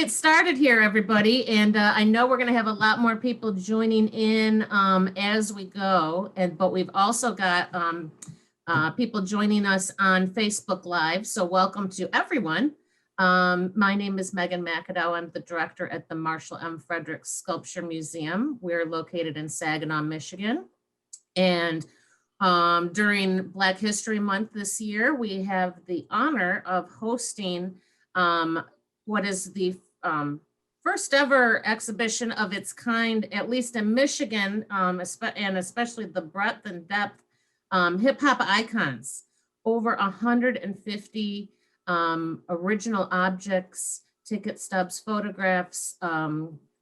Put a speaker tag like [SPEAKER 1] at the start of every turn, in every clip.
[SPEAKER 1] get started here, everybody. And I know we're going to have a lot more people joining in as we go. But we've also got people joining us on Facebook Live. So welcome to everyone. My name is Megan McAdow. I'm the director at the Marshall M. Frederick Sculpture Museum. We're located in Saginaw, Michigan. And during Black History Month this year, we have the honor of hosting what is the first ever exhibition of its kind, at least in Michigan, and especially the breadth and depth hip hop icons. Over 150 original objects, ticket stubs, photographs.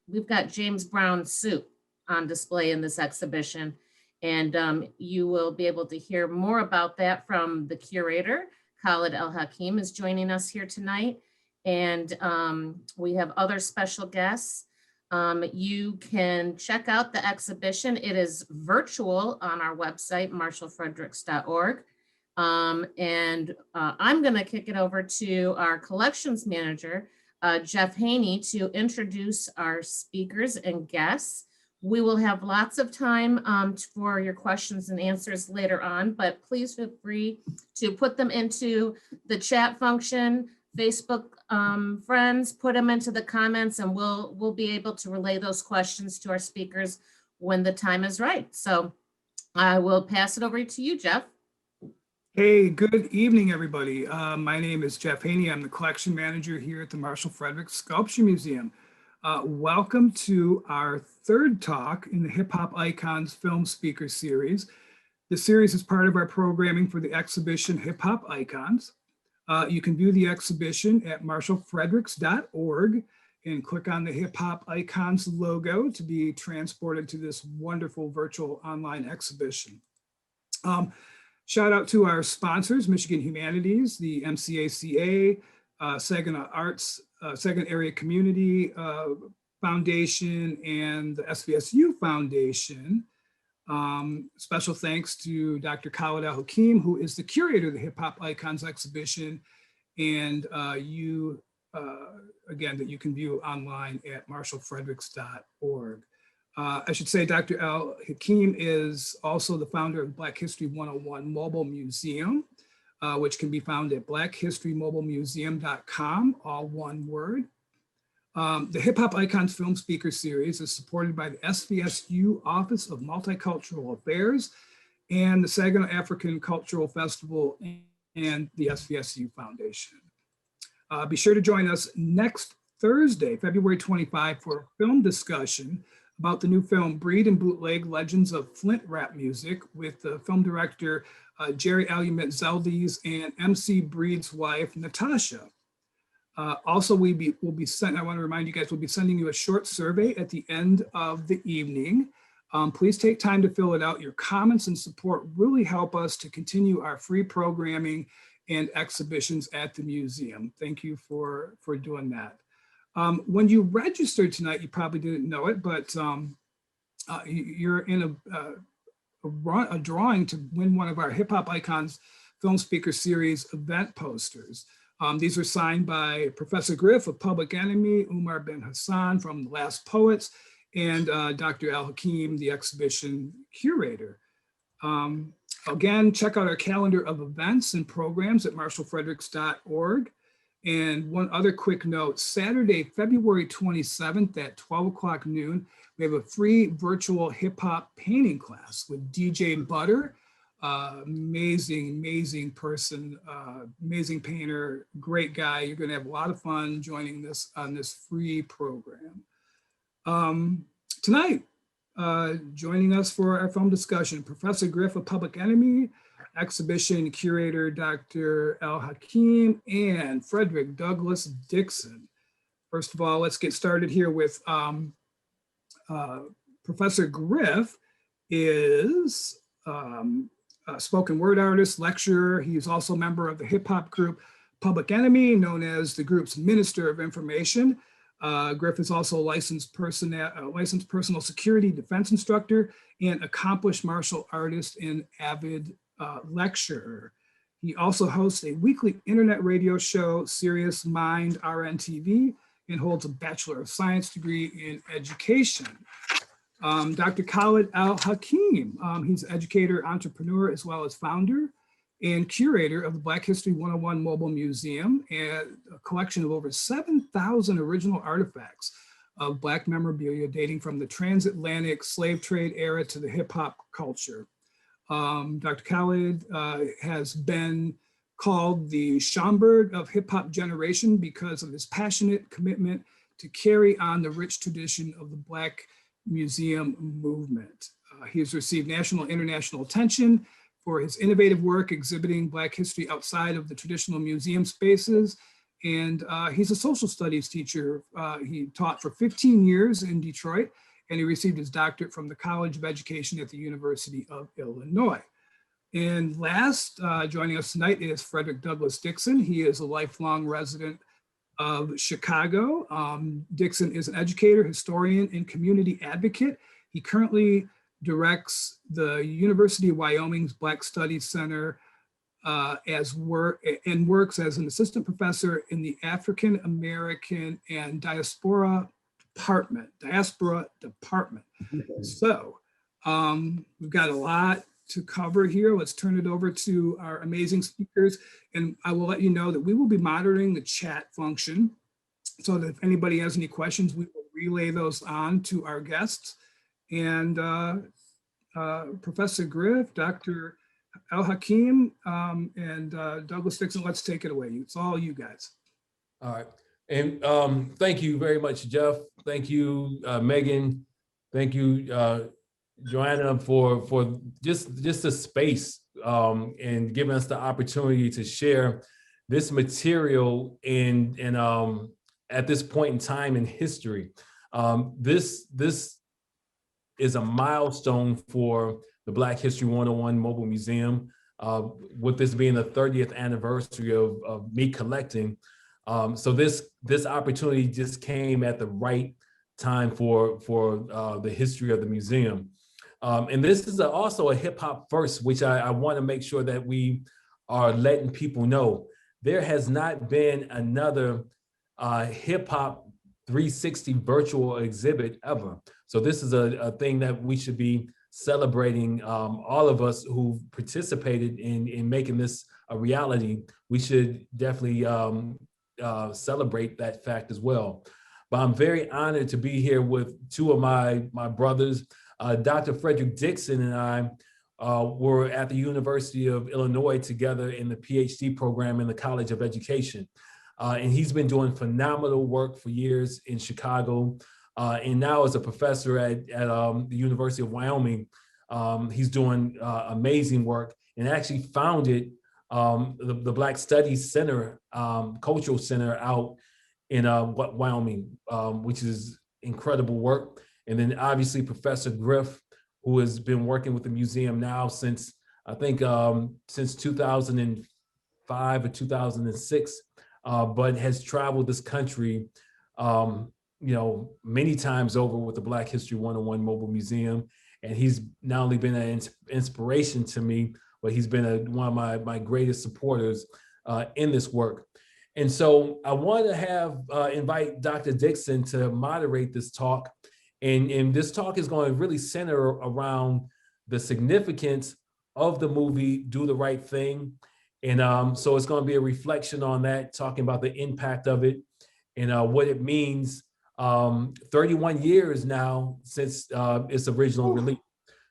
[SPEAKER 1] We've got James Brown's suit on display in this exhibition. And you will be able to hear more about that from the curator. Khalid el-Hakim is joining us here tonight. And we have other special guests. You can check out the exhibition. It is virtual on our website, marshallfredericks.org. And I'm going to kick it over to our collections manager, Jeff Haney, to introduce our speakers and guests. We will have lots of time for your questions and answers later on, but please feel free to put them into the chat function, Facebook friends, put them into the comments, and we'll be able to relay those questions to our speakers when the time is right. So I will pass it over to you, Jeff.
[SPEAKER 2] Hey, good evening, everybody. My name is Jeff Haney. I'm the collection manager here at the Marshall Frederick Sculpture Museum. Welcome to our third talk in the Hip Hop Icons Film Speaker Series. The series is part of our programming for the exhibition Hip Hop Icons. You can view the exhibition at marshallfredericks.org and click on the Hip Hop Icons logo to be transported to this wonderful virtual online exhibition. Shout out to our sponsors, Michigan Humanities, the MCACA, Saginaw Arts, Saginaw Area Community Foundation, and the SVSU Foundation. Special thanks to Dr. Khalid el-Hakim, who is the curator of the Hip Hop Icons exhibition, and again, that you can view online at marshallfredericks.org. I should say Dr. el-Hakim is also the founder of Black History 101 Mobile Museum, which can be found at blackhistorymobilemuseum.com, all one word. The Hip Hop Icons Film Speaker Series is supported by the SVSU Office of Multicultural Affairs and the Saginaw African Cultural Festival and the SVSU Foundation. Be sure to join us next Thursday, February 25, for a film discussion about the new film Breed and Bootleg Legends of Flint Rap Music with the film director Jerry Alumet Zeldes and MC Breed's wife, Natasha. Also, I want to remind you guys, we'll be sending you a short survey at the end of the evening. Please take time to fill it out. Your comments and support really help us to continue our free programming and exhibitions at the museum. Thank you for doing that. When you registered tonight, you probably didn't know it, but you're in a drawing to win one of our Hip Hop Icons Film Speaker Series event posters. These are signed by Professor Griff of Public Enemy, Umar bin Hassan from The Last Poets, and Dr. el-Hakim, the exhibition curator. Again, check out our calendar of events and programs at marshallfredericks.org. And one other quick note, Saturday, February 27th at 12 o'clock noon, we have a free virtual hip hop painting class with DJ Butter. Amazing person, amazing painter, great guy. You're gonna have a lot of fun joining this on this free program. Tonight, joining us for our film discussion, Professor Griff of Public Enemy, exhibition curator Dr. el-Hakim, and Frederick Douglass Dixon. First of all, let's get started here with Professor Griff is a spoken word artist, lecturer. He's also a member of the hip hop group Public Enemy, known as the group's Minister of Information. Griff is also a licensed personal security defense instructor and accomplished martial artist and avid lecturer. He also hosts a weekly internet radio show, Serious Mind RNTV, and holds a Bachelor of Science degree in education. Dr. Khalid el-Hakim, he's an educator, entrepreneur, as well as founder and curator of the Black History 101 Mobile Museum and a collection of over 7,000 original artifacts of Black memorabilia dating from the transatlantic slave trade era to the hip hop culture. Dr. Khalid has been called the Schomburg of hip hop generation because of his passionate commitment to carry on the rich tradition of the Black museum movement. He has received national and international attention for his innovative work exhibiting Black history outside of the traditional museum spaces. And he's a social studies teacher. He taught for 15 years in Detroit, and he received his doctorate from the College of Education at the University of Illinois. And last, joining us tonight is Frederick Douglas Dixon. He is a lifelong resident of Chicago. Dixon is an educator, historian, and community advocate. He currently directs the University of Wyoming's Black Studies Center and works as an assistant professor in the African American and Diaspora Department. So we've got a lot to cover here. Let's turn it over to our amazing speakers. And I will let you know that we will be monitoring the chat function so that if anybody has any questions, we will relay those on to our guests. And Professor Griff, Dr. el-Hakim, and Douglas Dixon, let's take it away. It's all you guys.
[SPEAKER 3] All right. And thank you very much, Jeff. Thank you, Megan. Thank you, Joanna, for just the space and giving us the opportunity to share this material and at this point in time in history. This is a milestone for the Black History 101 Mobile Museum, with this being the 30th anniversary of me collecting. So this opportunity just came at the right time for the history of the museum. And this is also a hip hop first, which I want to make sure that we are letting people know. There has not been another hip hop 360 virtual exhibit ever. So this is a thing that we should be celebrating. All of us who participated in making this a reality, we should definitely celebrate that fact as well. But I'm very honored to be here with two of my brothers. Dr. Frederick Dixon and I were at the University of Illinois together in the PhD program in the College of Education. And he's been doing phenomenal work for years in Chicago. And now as a professor at the University of Wyoming, he's doing amazing work and actually founded the Black Studies Center, Cultural Center out in Wyoming, which is incredible work. And then obviously Professor Griff, who has been working with the museum now since, I think, since 2005 or 2006, but has traveled this country, many times over with the Black History 101 Mobile Museum. And he's not only been an inspiration to me, but he's been one of my greatest supporters in this work. And so I want to invite Dr. Dixon to moderate this talk. And this talk is going to really center around the significance of the movie, Do the Right Thing. And so it's going to be a reflection on that, talking about the impact of it and what it means 31 years now since its original release.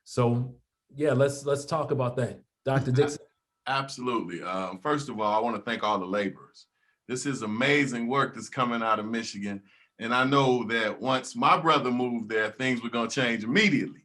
[SPEAKER 3] So yeah, let's talk about that. Dr. Dixon.
[SPEAKER 4] Absolutely. First of all, I want to thank all the laborers. This is amazing work that's coming out of Michigan. And I know that once my brother moved there, things were going to change immediately.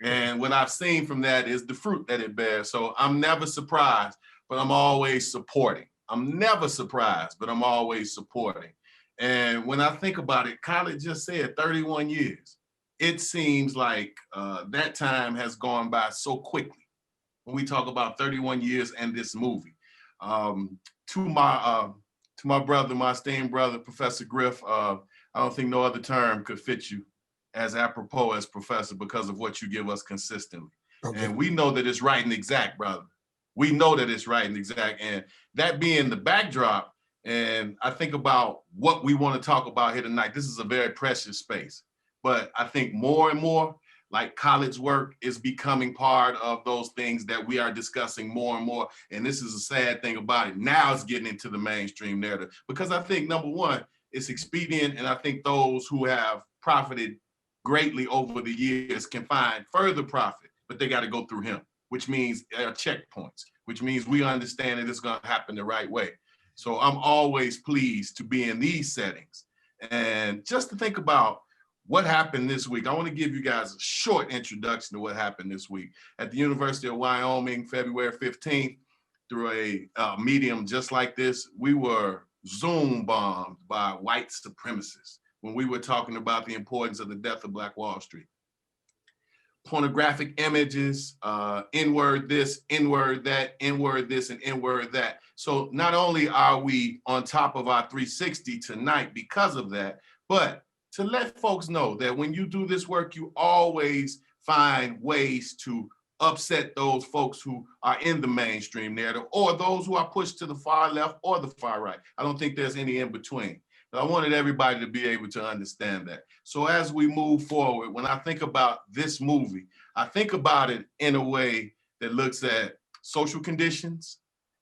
[SPEAKER 4] And what I've seen from that is the fruit that it bears. So I'm never surprised, but I'm always supporting. I'm never surprised, but I'm always supporting. And when I think about it, Khalid just said 31 years. It seems like that time has gone by so quickly when we talk about 31 years and this movie. To my brother, my esteemed brother, Professor Griff, I don't think no other term could fit you as apropos as professor because of what you give us consistently. Okay. And we know that it's right and exact, brother. We know that it's right and exact. And that being the backdrop, And I think about what we want to talk about here tonight. This is a very precious space, but I think more and more, like Khalid's work is becoming part of those things that we are discussing more and more. And this is a sad thing about it. Now it's getting into the mainstream narrative because I think, number one, it's expedient. And I think those who have profited greatly over the years can find further profit, but they got to go through him, which means there are checkpoints, which means we understand that it's going to happen the right way. So I'm always pleased to be in these settings. And just to think about what happened this week, I want to give you guys a short introduction to what happened this week. At the University of Wyoming, February 15th, through a medium just like this, we were Zoom bombed by white supremacists when we were talking about the importance of the death of Black Wall Street. Pornographic images, N-word this, N-word that, N-word this, and N-word that. So not only are we on top of our 360 tonight because of that, but to let folks know that when you do this work, you always find ways to upset those folks who are in the mainstream narrative or those who are pushed to the far left or the far right. I don't think there's any in between. But I wanted everybody to be able to understand that. So as we move forward, when I think about this movie, I think about it in a way that looks at social conditions,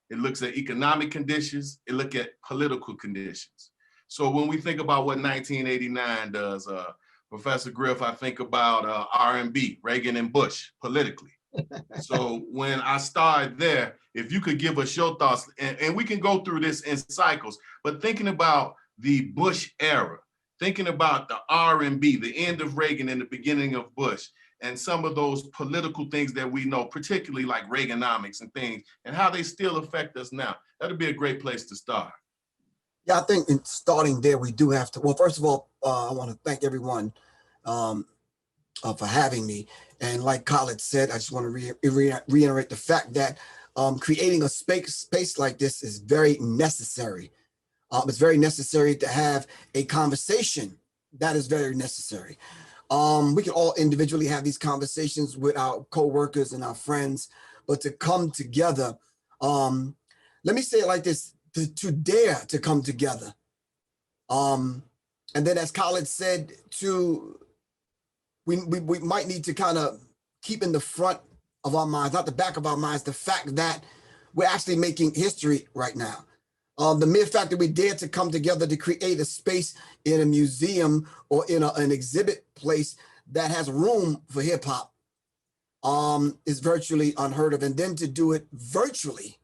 [SPEAKER 4] it looks at economic conditions, it looks at political conditions. So when we think about what 1989 does, Professor Griff, I think about R&B, Reagan and Bush, politically. So when I start there, if you could give us your thoughts, and we can go through this in cycles, but thinking about the Bush era, thinking about the R&B, the end of Reagan and the beginning of Bush, and some of those political things that we know, particularly like Reaganomics and things, and how they still affect us now. That'd be a great place to start.
[SPEAKER 5] Yeah, I think in starting there, we do have to, well, first of all, I want to thank everyone for having me. And like Khalid said, I just want to reiterate the fact that creating a space like this is very necessary. It's very necessary to have a conversation. That is very necessary. We can all individually have these conversations with our coworkers and our friends, but to come together, let me say it like this, to dare to come together. And then as Khalid said, we might need to kind of keep in the front of our minds, not the back of our minds, the fact that we're actually making history right now. The mere fact that we dare to come together to create a space in a museum or in an exhibit place that has room for hip hop is virtually unheard of. And then to do it virtually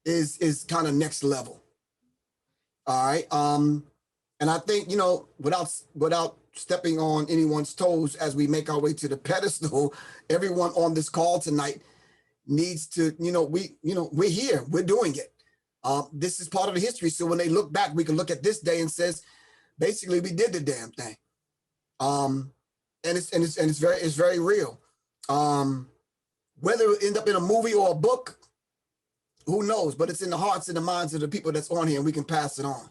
[SPEAKER 5] is kind of next level. All right. And I think, you know, without stepping on anyone's toes as we make our way to the pedestal, everyone on this call tonight needs to, we're here, we're doing it. This is part of the history. So when they look back, we can look at this day and says, basically, we did the damn thing. And it's very real. Whether it end up in a movie or a book, who knows? But it's in the hearts and the minds of the people that's on here, and we can pass it on.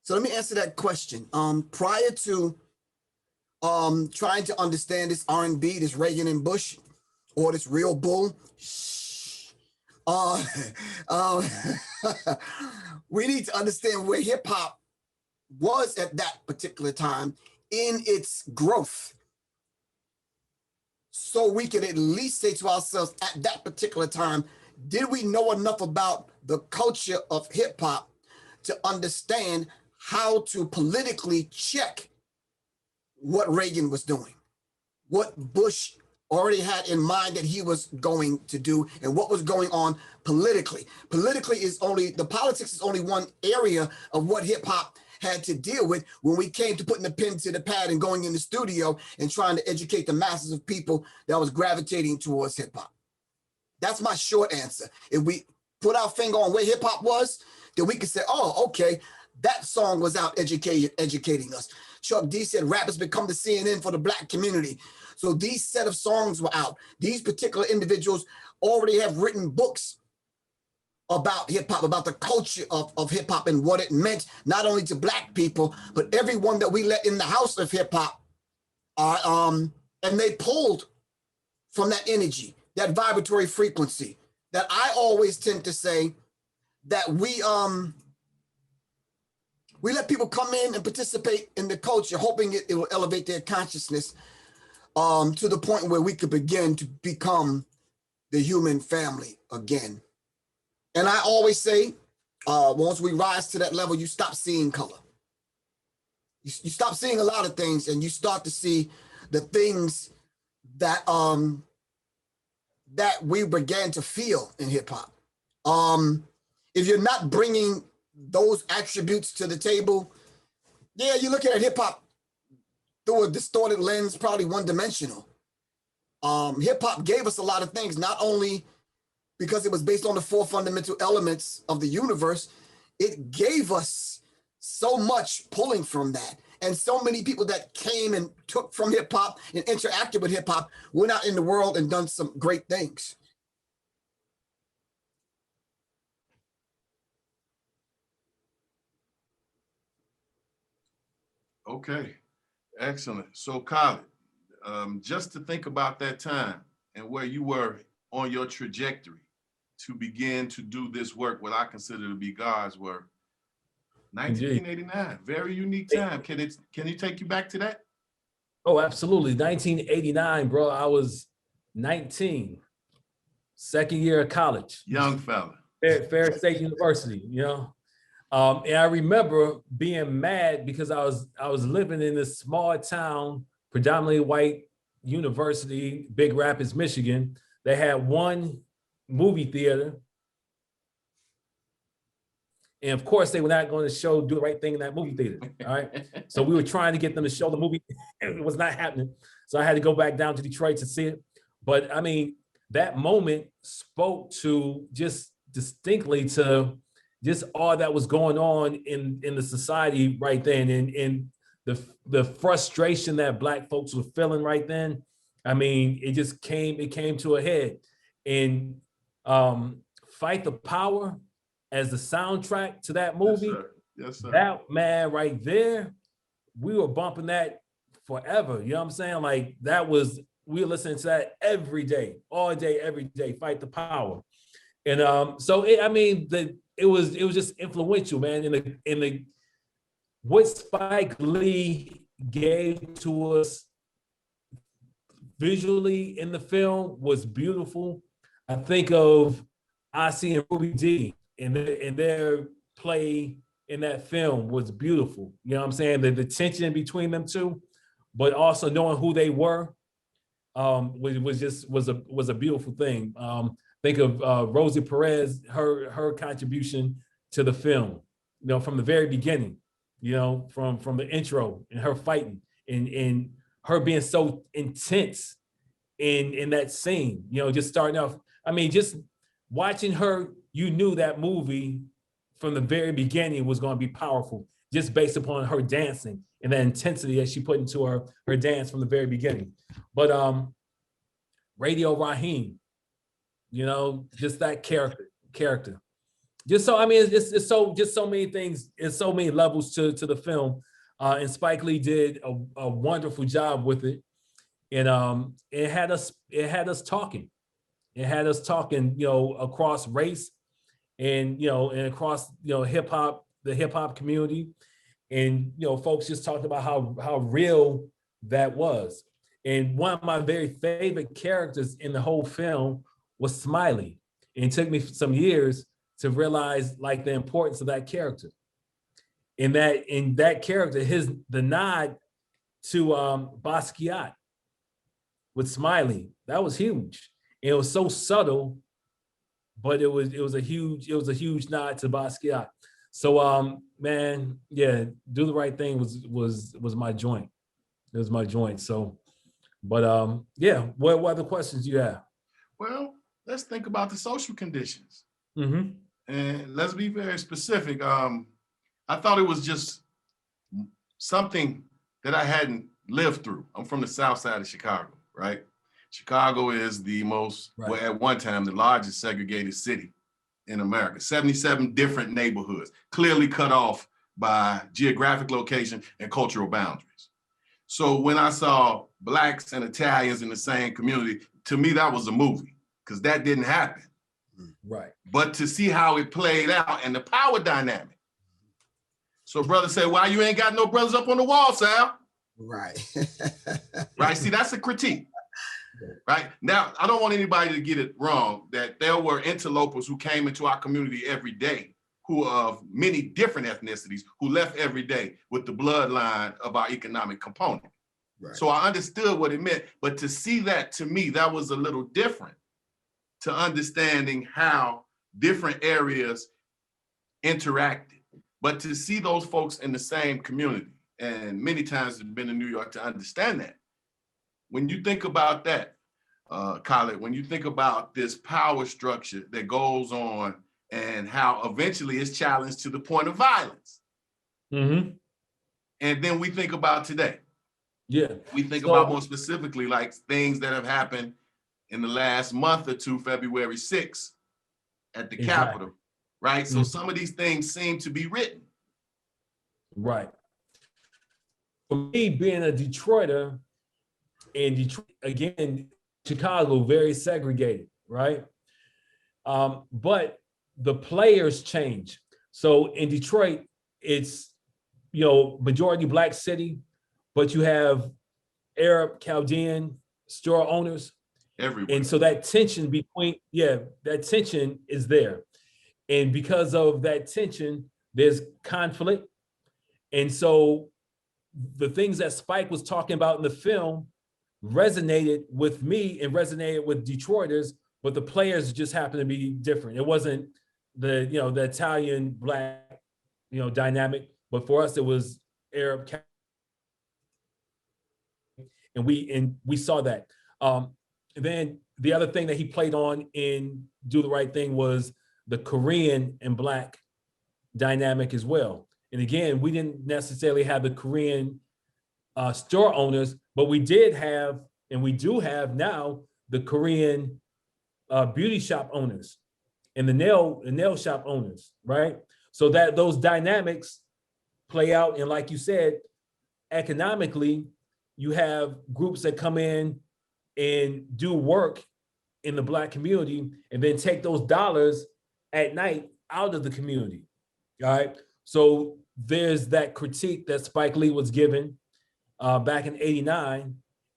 [SPEAKER 5] So let me answer that question. Prior to trying to understand this R&B, this Reagan and Bush, or this real bull, we need to understand where hip hop was at that particular time in its growth. So we can at least say to ourselves at that particular time, did we know enough about the culture of hip hop to understand how to politically check what Reagan was doing, what Bush already had in mind that he was going to do, and what was going on politically. The politics is only one area of what hip hop had to deal with when we came to putting the pen to the pad and going in the studio and trying to educate the masses of people that was gravitating towards hip hop. That's my short answer. If we put our finger on where hip hop was, then we could say, oh, okay, that song was out educating us. Chuck D said rappers become the CNN for the Black community. So these set of songs were out. These particular individuals already have written books about hip hop, about the culture of hip hop and what it meant, not only to Black people, but everyone that we let in the house of hip hop. And they pulled from that energy, that vibratory frequency that I always tend to say that we We let people come in and participate in the culture, hoping it will elevate their consciousness to the point where we could begin to become the human family again. And I always say, once we rise to that level, you stop seeing color. You stop seeing a lot of things, and you start to see the things that that we began to feel in hip hop. If you're not bringing those attributes to the table, yeah, you're looking at hip hop through a distorted lens, probably one-dimensional. Hip hop gave us a lot of things, not only because it was based on the 4 fundamental elements of the universe, it gave us so much pulling from that. And so many people that came and took from hip hop and interacted with hip hop went out in the world and done some great things.
[SPEAKER 4] Okay, excellent. So Khalid, just to think about that time and where you were on your trajectory to begin to do this work, what I consider to be God's work, 1989, very unique time. Can you take you back to that?
[SPEAKER 3] Oh, absolutely. 1989, bro. I was 19, second year of college.
[SPEAKER 4] Young fella.
[SPEAKER 3] Fair State University, you know. And I remember being mad because I was living in this small town, predominantly white university, Big Rapids, Michigan. They had one movie theater. And of course, they were not going to Do the Right Thing in that movie theater, all right? So we were trying to get them to show the movie. It was not happening. So I had to go back down to Detroit to see it. But I mean, that moment spoke to just distinctly to just all that was going on in the society right then, and the frustration that Black folks were feeling right then. I mean, it came to a head. And Fight the Power as the soundtrack to that movie,
[SPEAKER 4] yes, sir.
[SPEAKER 3] That man right there, we were bumping that forever. You know what I'm saying? Like we were listening to that every day, all day, every day. Fight the Power, and it was just influential, man. In the what Spike Lee gave to us visually in the film was beautiful. I think of Ossie and Ruby D, and their play in that film was beautiful. You know what I'm saying? The tension between them two, but also knowing who they were, was a beautiful thing. Think of Rosie Perez, her contribution to the film, you know, from the very beginning, you know, from the intro and her fighting and her being so intense in that scene, you know, just starting off. I mean, just watching her, you knew that movie from the very beginning was going to be powerful, just based upon her dancing and the intensity that she put into her dance from the very beginning. But Radio Raheem, you know, just that character. Just so, I mean, it's so many things, it's so many levels to the film. And Spike Lee did a wonderful job with it. And it had us talking. It had us talking, you know, across race and, you know, and across, you know, the hip hop community. And, you know, folks just talked about how real that was. And one of my very favorite characters in the whole film was Smiley. And it took me some years to realize like the importance of that character. In that character, the nod to Basquiat with Smiley, that was huge. And it was so subtle, but it was a huge nod to Basquiat. So man, yeah, Do the Right Thing was my joint. It was my joint. So, but yeah, what other questions do you have?
[SPEAKER 4] Well, let's think about the social conditions.
[SPEAKER 3] Mm-hmm.
[SPEAKER 4] And let's be very specific. I thought it was just something that I hadn't lived through. I'm from the south side of Chicago, right? Chicago is the most, well, at one time, the largest segregated city in America. 77 different neighborhoods, clearly cut off by geographic location and cultural boundaries. So when I saw Blacks and Italians in the same community, to me, that was a movie, because that didn't happen.
[SPEAKER 3] Right.
[SPEAKER 4] But to see how it played out and the power dynamic, So brother said, why you ain't got no brothers up on the wall, Sal?
[SPEAKER 5] Right.
[SPEAKER 4] Right, see, that's a critique. Right, now, I don't want anybody to get it wrong that there were interlopers who came into our community every day, who are of many different ethnicities, who left every day with the bloodline of our economic component. Right. So I understood what it meant, but to see that, to me, that was a little different to understanding how different areas interacted. But to see those folks in the same community, and many times have been in New York to understand that. When you think about that, Khalid, when you think about this power structure that goes on and how eventually it's challenged to the point of violence. Mm-hmm. And then we think about today.
[SPEAKER 3] Yeah.
[SPEAKER 4] We think about more specifically like things that have happened in the last month or two, February 6th at the Capitol, right? Mm-hmm. So some of these things seem to be written.
[SPEAKER 3] Right. For me, being a Detroiter, and Detroit, again, Chicago, very segregated, right? But the players change. So in Detroit, it's, you know, majority Black city, but you have Arab, Chaldean store owners. Everywhere. And so that tension between, that tension is there. And because of that tension, there's conflict. And so the things that Spike was talking about in the film resonated with me and resonated with Detroiters, but the players just happened to be different. It wasn't the, you know, the Italian Black, you know, dynamic, but for us it was Arab, and we saw that. And then the other thing that he played on in Do the Right Thing was the Korean and Black dynamic as well. And again, we didn't necessarily have the Korean store owners, but we did have, and we do have now, the Korean beauty shop owners and the nail shop owners, right? So that those dynamics play out. And like you said, economically, you have groups that come in and do work in the Black community and then take those dollars at night out of the community, all right? So there's that critique that Spike Lee was given back in '89,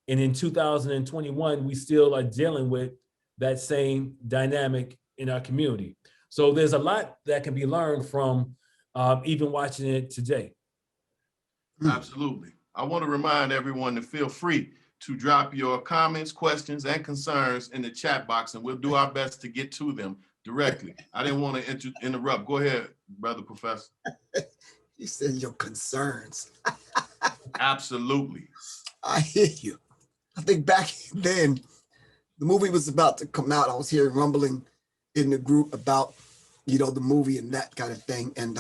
[SPEAKER 3] and in 2021, we still are dealing with that same dynamic in our community. So there's a lot that can be learned from even watching it today.
[SPEAKER 4] Absolutely. I want to remind everyone to feel free to drop your comments, questions, and concerns in the chat box, and we'll do our best to get to them directly. I didn't want to interrupt. Go ahead, brother professor.
[SPEAKER 5] You said your concerns.
[SPEAKER 4] Absolutely.
[SPEAKER 5] I hear you. I think back then, the movie was about to come out. I was hearing rumbling in the group about, you know, the movie and that kind of thing. And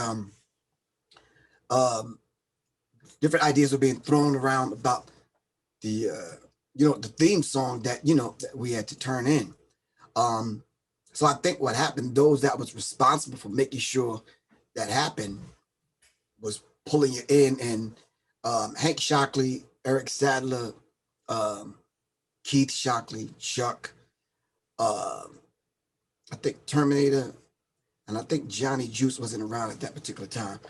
[SPEAKER 5] different ideas were being thrown around about the, you know, the theme song that, you know, that we had to turn in. So I think what happened, those that was responsible for making sure that happened was pulling it in, and Hank Shockley, Eric Sadler, Keith Shockley, Chuck, I think Terminator, and I think Johnny Juice wasn't around at that particular time.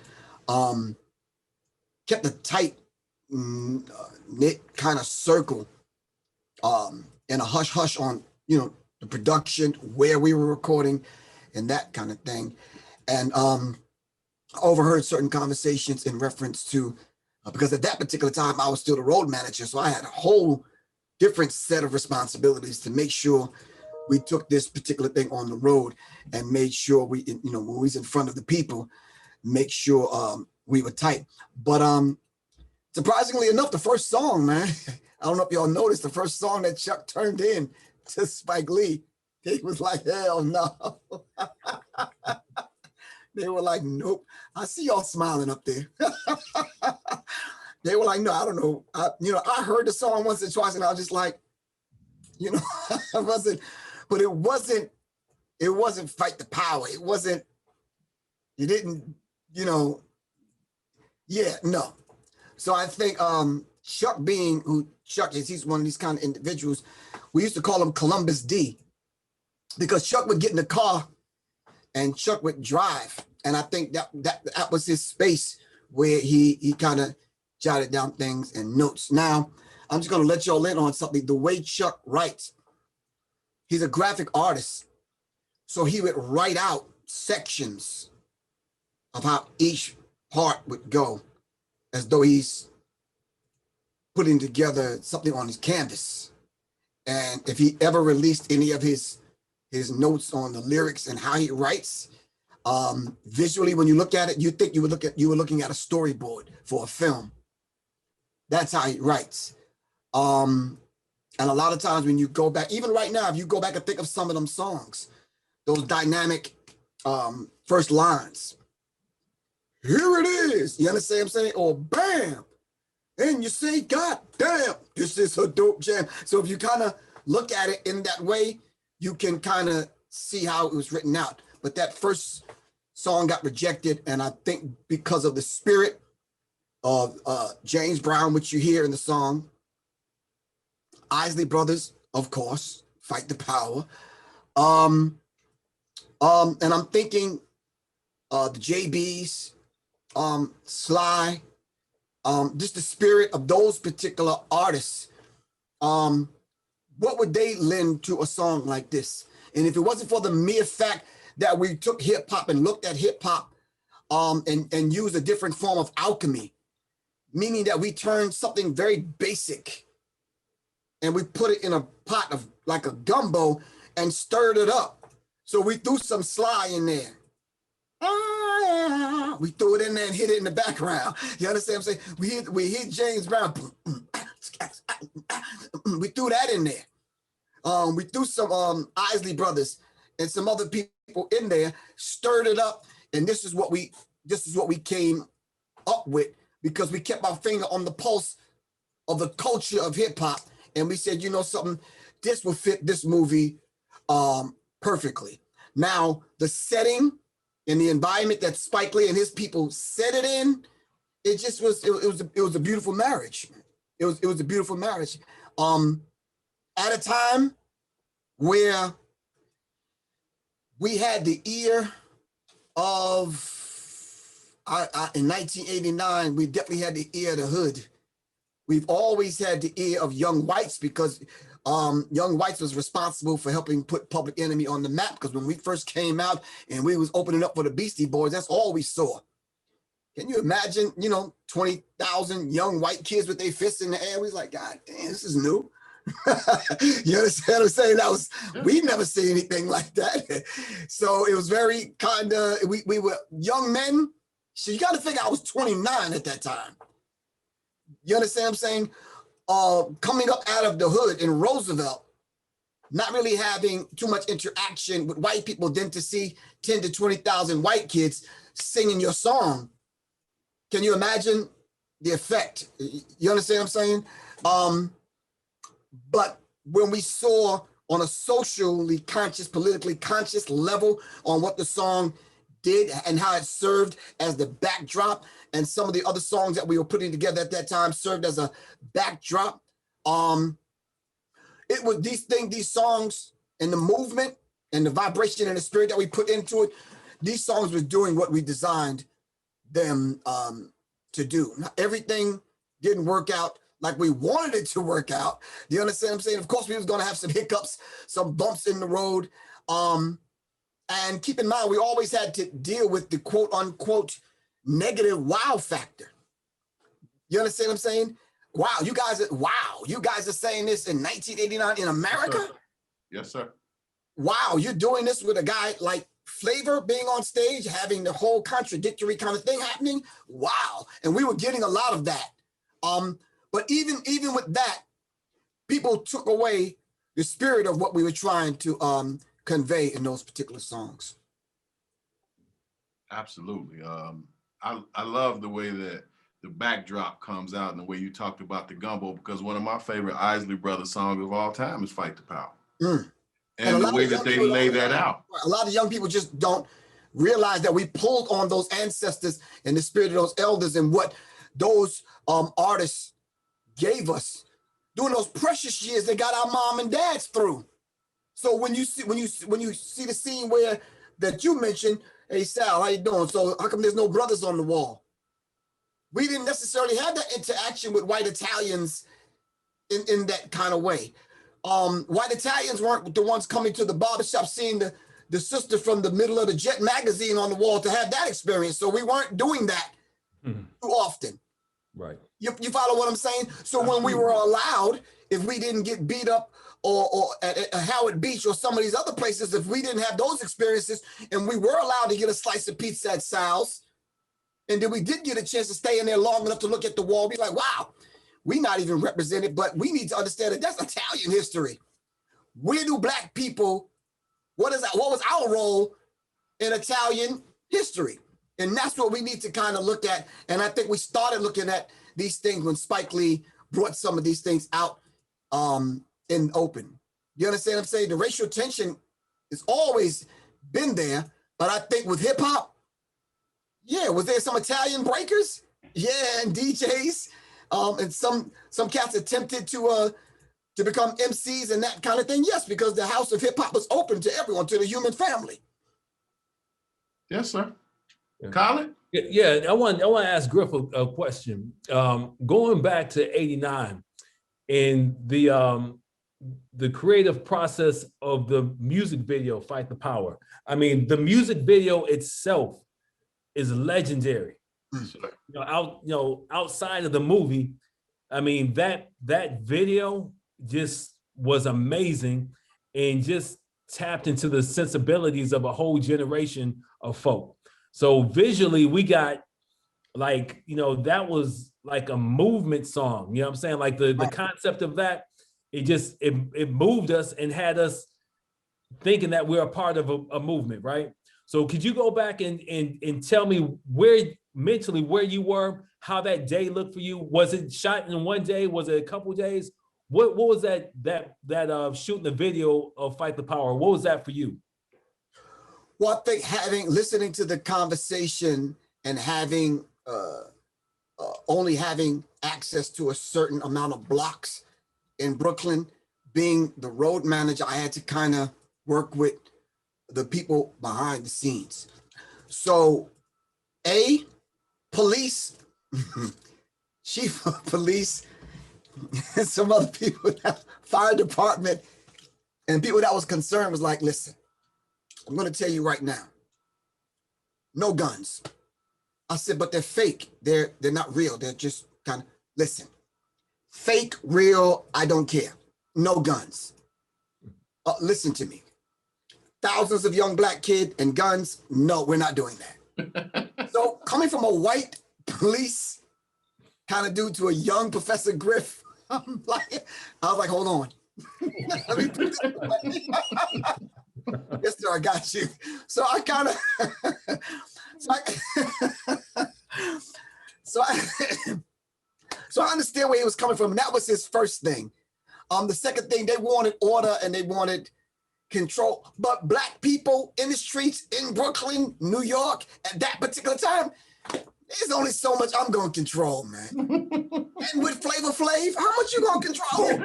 [SPEAKER 5] Kept a tight knit kind of circle and a hush hush on, you know, the production, where we were recording and that kind of thing. And I overheard certain conversations in reference to, because at that particular time I was still the road manager. So I had a whole different set of responsibilities to make sure we took this particular thing on the road and made sure we, you know, when we was in front of the people, make sure we were tight. But surprisingly enough, the first song, man, I don't know if y'all noticed, the first song that Chuck turned in to Spike Lee, he was like, hell no. They were like, nope. I see y'all smiling up there. They were like, no, I don't know. I heard the song once or twice and I was just like, you know, but it wasn't Fight the Power. You didn't, you know, yeah, no. So I think Chuck being who Chuck is, he's one of these kind of individuals. We used to call him Columbus D, because Chuck would get in the car and Chuck would drive. And I think that was his space where he kind of jotted down things and notes. Now, I'm just going to let y'all in on something. The way Chuck writes, he's a graphic artist. So he would write out sections of how each part would go, as though he's putting together something on his canvas. And if he ever released any of his notes on the lyrics and how he writes, visually, when you look at it, you think you were looking at a storyboard for a film. That's how he writes. And a lot of times when you go back, even right now, if you go back and think of some of them songs, those dynamic first lines, here it is, you understand what I'm saying? Or bam, and you say, God damn, this is a dope jam. So if you kind of look at it in that way, you can kind of see how it was written out. But that first song got rejected, and I think because of the spirit of James Brown, which you hear in the song, Isley Brothers, of course, Fight the Power. And I'm thinking the JBs, Sly, just the spirit of those particular artists. What would they lend to a song like this? And if it wasn't for the mere fact that we took hip hop and looked at hip hop and used a different form of alchemy, meaning that we turned something very basic and we put it in a pot of like a gumbo and stirred it up. So we threw some Sly in there. We threw it in there and hit it in the background. You understand what I'm saying? We hit James Brown. We threw that in there. We threw some Isley Brothers and some other people in there, stirred it up, and this is what we came up with, because we kept our finger on the pulse of the culture of hip hop, and we said, you know something, this will fit this movie perfectly. Now, the setting and the environment that Spike Lee and his people set it in, it just was it was a beautiful marriage. It was a beautiful marriage. At a time where we had the ear of, in 1989, we definitely had the ear of the hood. We've always had the ear of Young Whites, because Young Whites was responsible for helping put Public Enemy on the map, because when we first came out and we was opening up for the Beastie Boys, that's all we saw. Can you imagine, 20,000 young white kids with their fists in the air? We was like, God damn, this is new. You understand what I'm saying? We never seen anything like that. So it was very kind of, we were young men. So you got to figure I was 29 at that time. You understand what I'm saying? Coming up out of the hood in Roosevelt, not really having too much interaction with white people, then to see 10 to 20,000 white kids singing your song. Can you imagine the effect? You understand what I'm saying? But when we saw on a socially conscious, politically conscious level on what the song did and how it served as the backdrop, and some of the other songs that we were putting together at that time served as a backdrop. It was these songs and the movement and the vibration and the spirit that we put into it, these songs were doing what we designed them to do. Not everything didn't work out like we wanted it to work out. Do you understand what I'm saying? Of course, we was gonna have some hiccups, some bumps in the road. And keep in mind, we always had to deal with the quote unquote negative wow factor. You understand what I'm saying? Wow, you guys are saying this in 1989 in America?
[SPEAKER 4] Yes, sir.
[SPEAKER 5] Wow, you're doing this with a guy like Flavor being on stage, having the whole contradictory kind of thing happening? Wow. And we were getting a lot of that. But even with that, people took away the spirit of what we were trying to convey in those particular songs.
[SPEAKER 4] Absolutely. I love the way that the backdrop comes out and the way you talked about the gumbo, because one of my favorite Isley Brothers songs of all time is Fight the Power. And the way that they lay that out.
[SPEAKER 5] A lot of young people just don't realize that we pulled on those ancestors and the spirit of those elders and what those artists gave us during those precious years they got our mom and dads through. So when you see the scene where that you mentioned, hey Sal, how you doing? So how come there's no brothers on the wall? we didn't necessarily have that interaction with white Italians in that kind of way. White Italians weren't the ones coming to the barbershop seeing the sister from the middle of the Jet magazine on the wall to have that experience. So we weren't doing that too often.
[SPEAKER 3] Right.
[SPEAKER 5] You follow what I'm saying? So when we were allowed, if we didn't get beat up or at Howard Beach or some of these other places, if we didn't have those experiences and we were allowed to get a slice of pizza at Sal's, and then we did get a chance to stay in there long enough to look at the wall, be like, wow, we're not even represented, but we need to understand that that's Italian history. Where do Black people, what was our role in Italian history? And that's what we need to kind of look at. And I think we started looking at these things when Spike Lee brought some of these things out in open. You understand what I'm saying? The racial tension has always been there, but I think with hip hop, yeah, was there some Italian breakers? Yeah, and DJs, and some cats attempted to become MCs and that kind of thing. Yes, because the house of hip hop was open to everyone, to the human family.
[SPEAKER 4] Yes, sir.
[SPEAKER 3] Yeah.
[SPEAKER 4] Khalid?
[SPEAKER 3] Yeah, I want to ask Griff a question. Going back to '89 and the creative process of the music video, Fight the Power. I mean, the music video itself is legendary. Outside of the movie, I mean, that video just was amazing and just tapped into the sensibilities of a whole generation of folk. So visually, we got that was like a movement song. You know what I'm saying? Like the concept of that, it moved us and had us thinking that we're a part of a movement, right? So could you go back and tell me where you were, how that day looked for you? Was it shot in one day? Was it a couple days? What was that shooting the video of Fight the Power? What was that for you?
[SPEAKER 5] Well, I think listening to the conversation and having only having access to a certain amount of blocks in Brooklyn, being the road manager, I had to kind of work with the people behind the scenes. So, police, chief of police, and some other people, fire department, and people that was concerned was like, listen, I'm going to tell you right now, no guns. I said, but they're fake. They're not real. They're just kind of, listen, fake, real, I don't care. No guns. Listen to me. Thousands of young Black kids and guns. No, we're not doing that. So coming from a white police kind of dude to a young Professor Griff, I was like, hold on. Let me put this away. Yes, sir, I got you. So I kind of, so I understand where he was coming from. And that was his first thing. The second thing, they wanted order and they wanted control. But Black people in the streets in Brooklyn, New York, at that particular time, there's only so much I'm gonna control, man. And with Flavor Flav, how much you gonna control?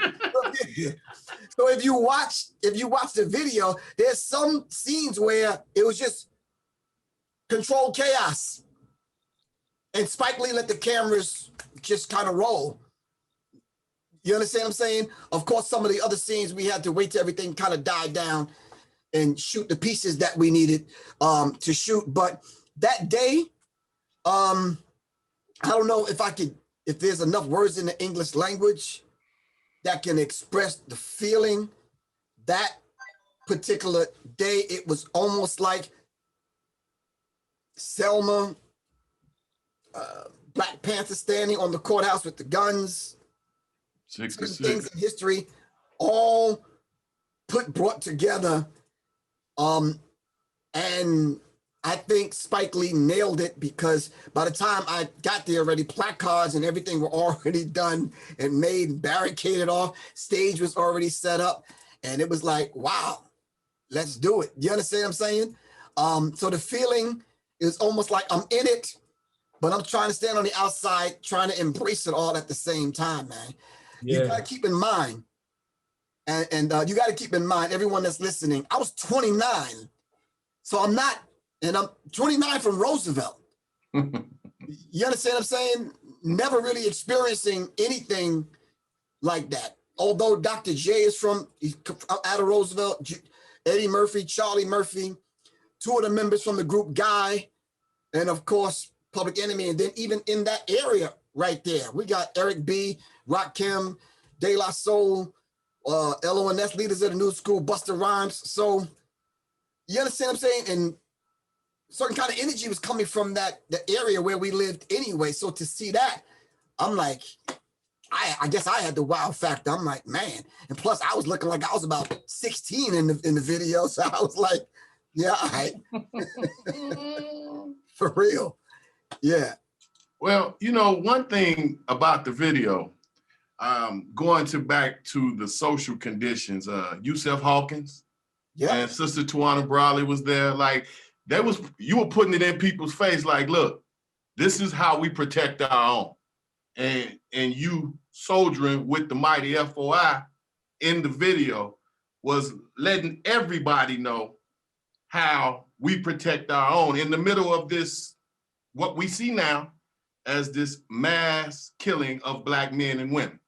[SPEAKER 5] So if you watch the video, there's some scenes where it was just controlled chaos. And Spike Lee let the cameras just kind of roll. You understand what I'm saying? Of course, some of the other scenes, we had to wait till everything kind of died down and shoot the pieces that we needed to shoot. But that day, I don't know if there's enough words in the English language that can express the feeling. That particular day, it was almost like Selma, Black Panther standing on the courthouse with the guns.
[SPEAKER 4] 66.
[SPEAKER 5] Things in history, all brought together. And I think Spike Lee nailed it, because by the time I got there already, placards and everything were already done and made and barricaded off. Stage was already set up. And it was like, wow, let's do it. You understand what I'm saying? So the feeling is almost like I'm in it, but I'm trying to stand on the outside, trying to embrace it all at the same time, man.
[SPEAKER 3] Yeah.
[SPEAKER 5] You got to keep in mind, and you got to keep in mind, everyone that's listening, I was 29. So I'm 29 from Roosevelt. You understand what I'm saying? Never really experiencing anything like that. Although Dr. J is he's out of Roosevelt, Eddie Murphy, Charlie Murphy, two of the members from the group Guy, and of course, Public Enemy. And then even in that area right there, we got Eric B., Rakim, De La Soul, LONS leaders of the new school, Busta Rhymes. So you understand what I'm saying? And certain kind of energy was coming from the area where we lived anyway. So to see that, I'm like, I guess I had the wow factor. I'm like, man. And plus I was looking like I was about 16 in the video. So I was like, yeah, all right. For real. Yeah.
[SPEAKER 4] Well, you know, one thing about the video, going back to the social conditions, Yusef Hawkins,
[SPEAKER 5] Yeah.
[SPEAKER 4] and Sister Tawana Brawley was there. Like, you were putting it in people's face, like, look, this is how we protect our own. And you soldiering with the mighty FOI in the video was letting everybody know how we protect our own in the middle of this, what we see now as this mass killing of Black men and women.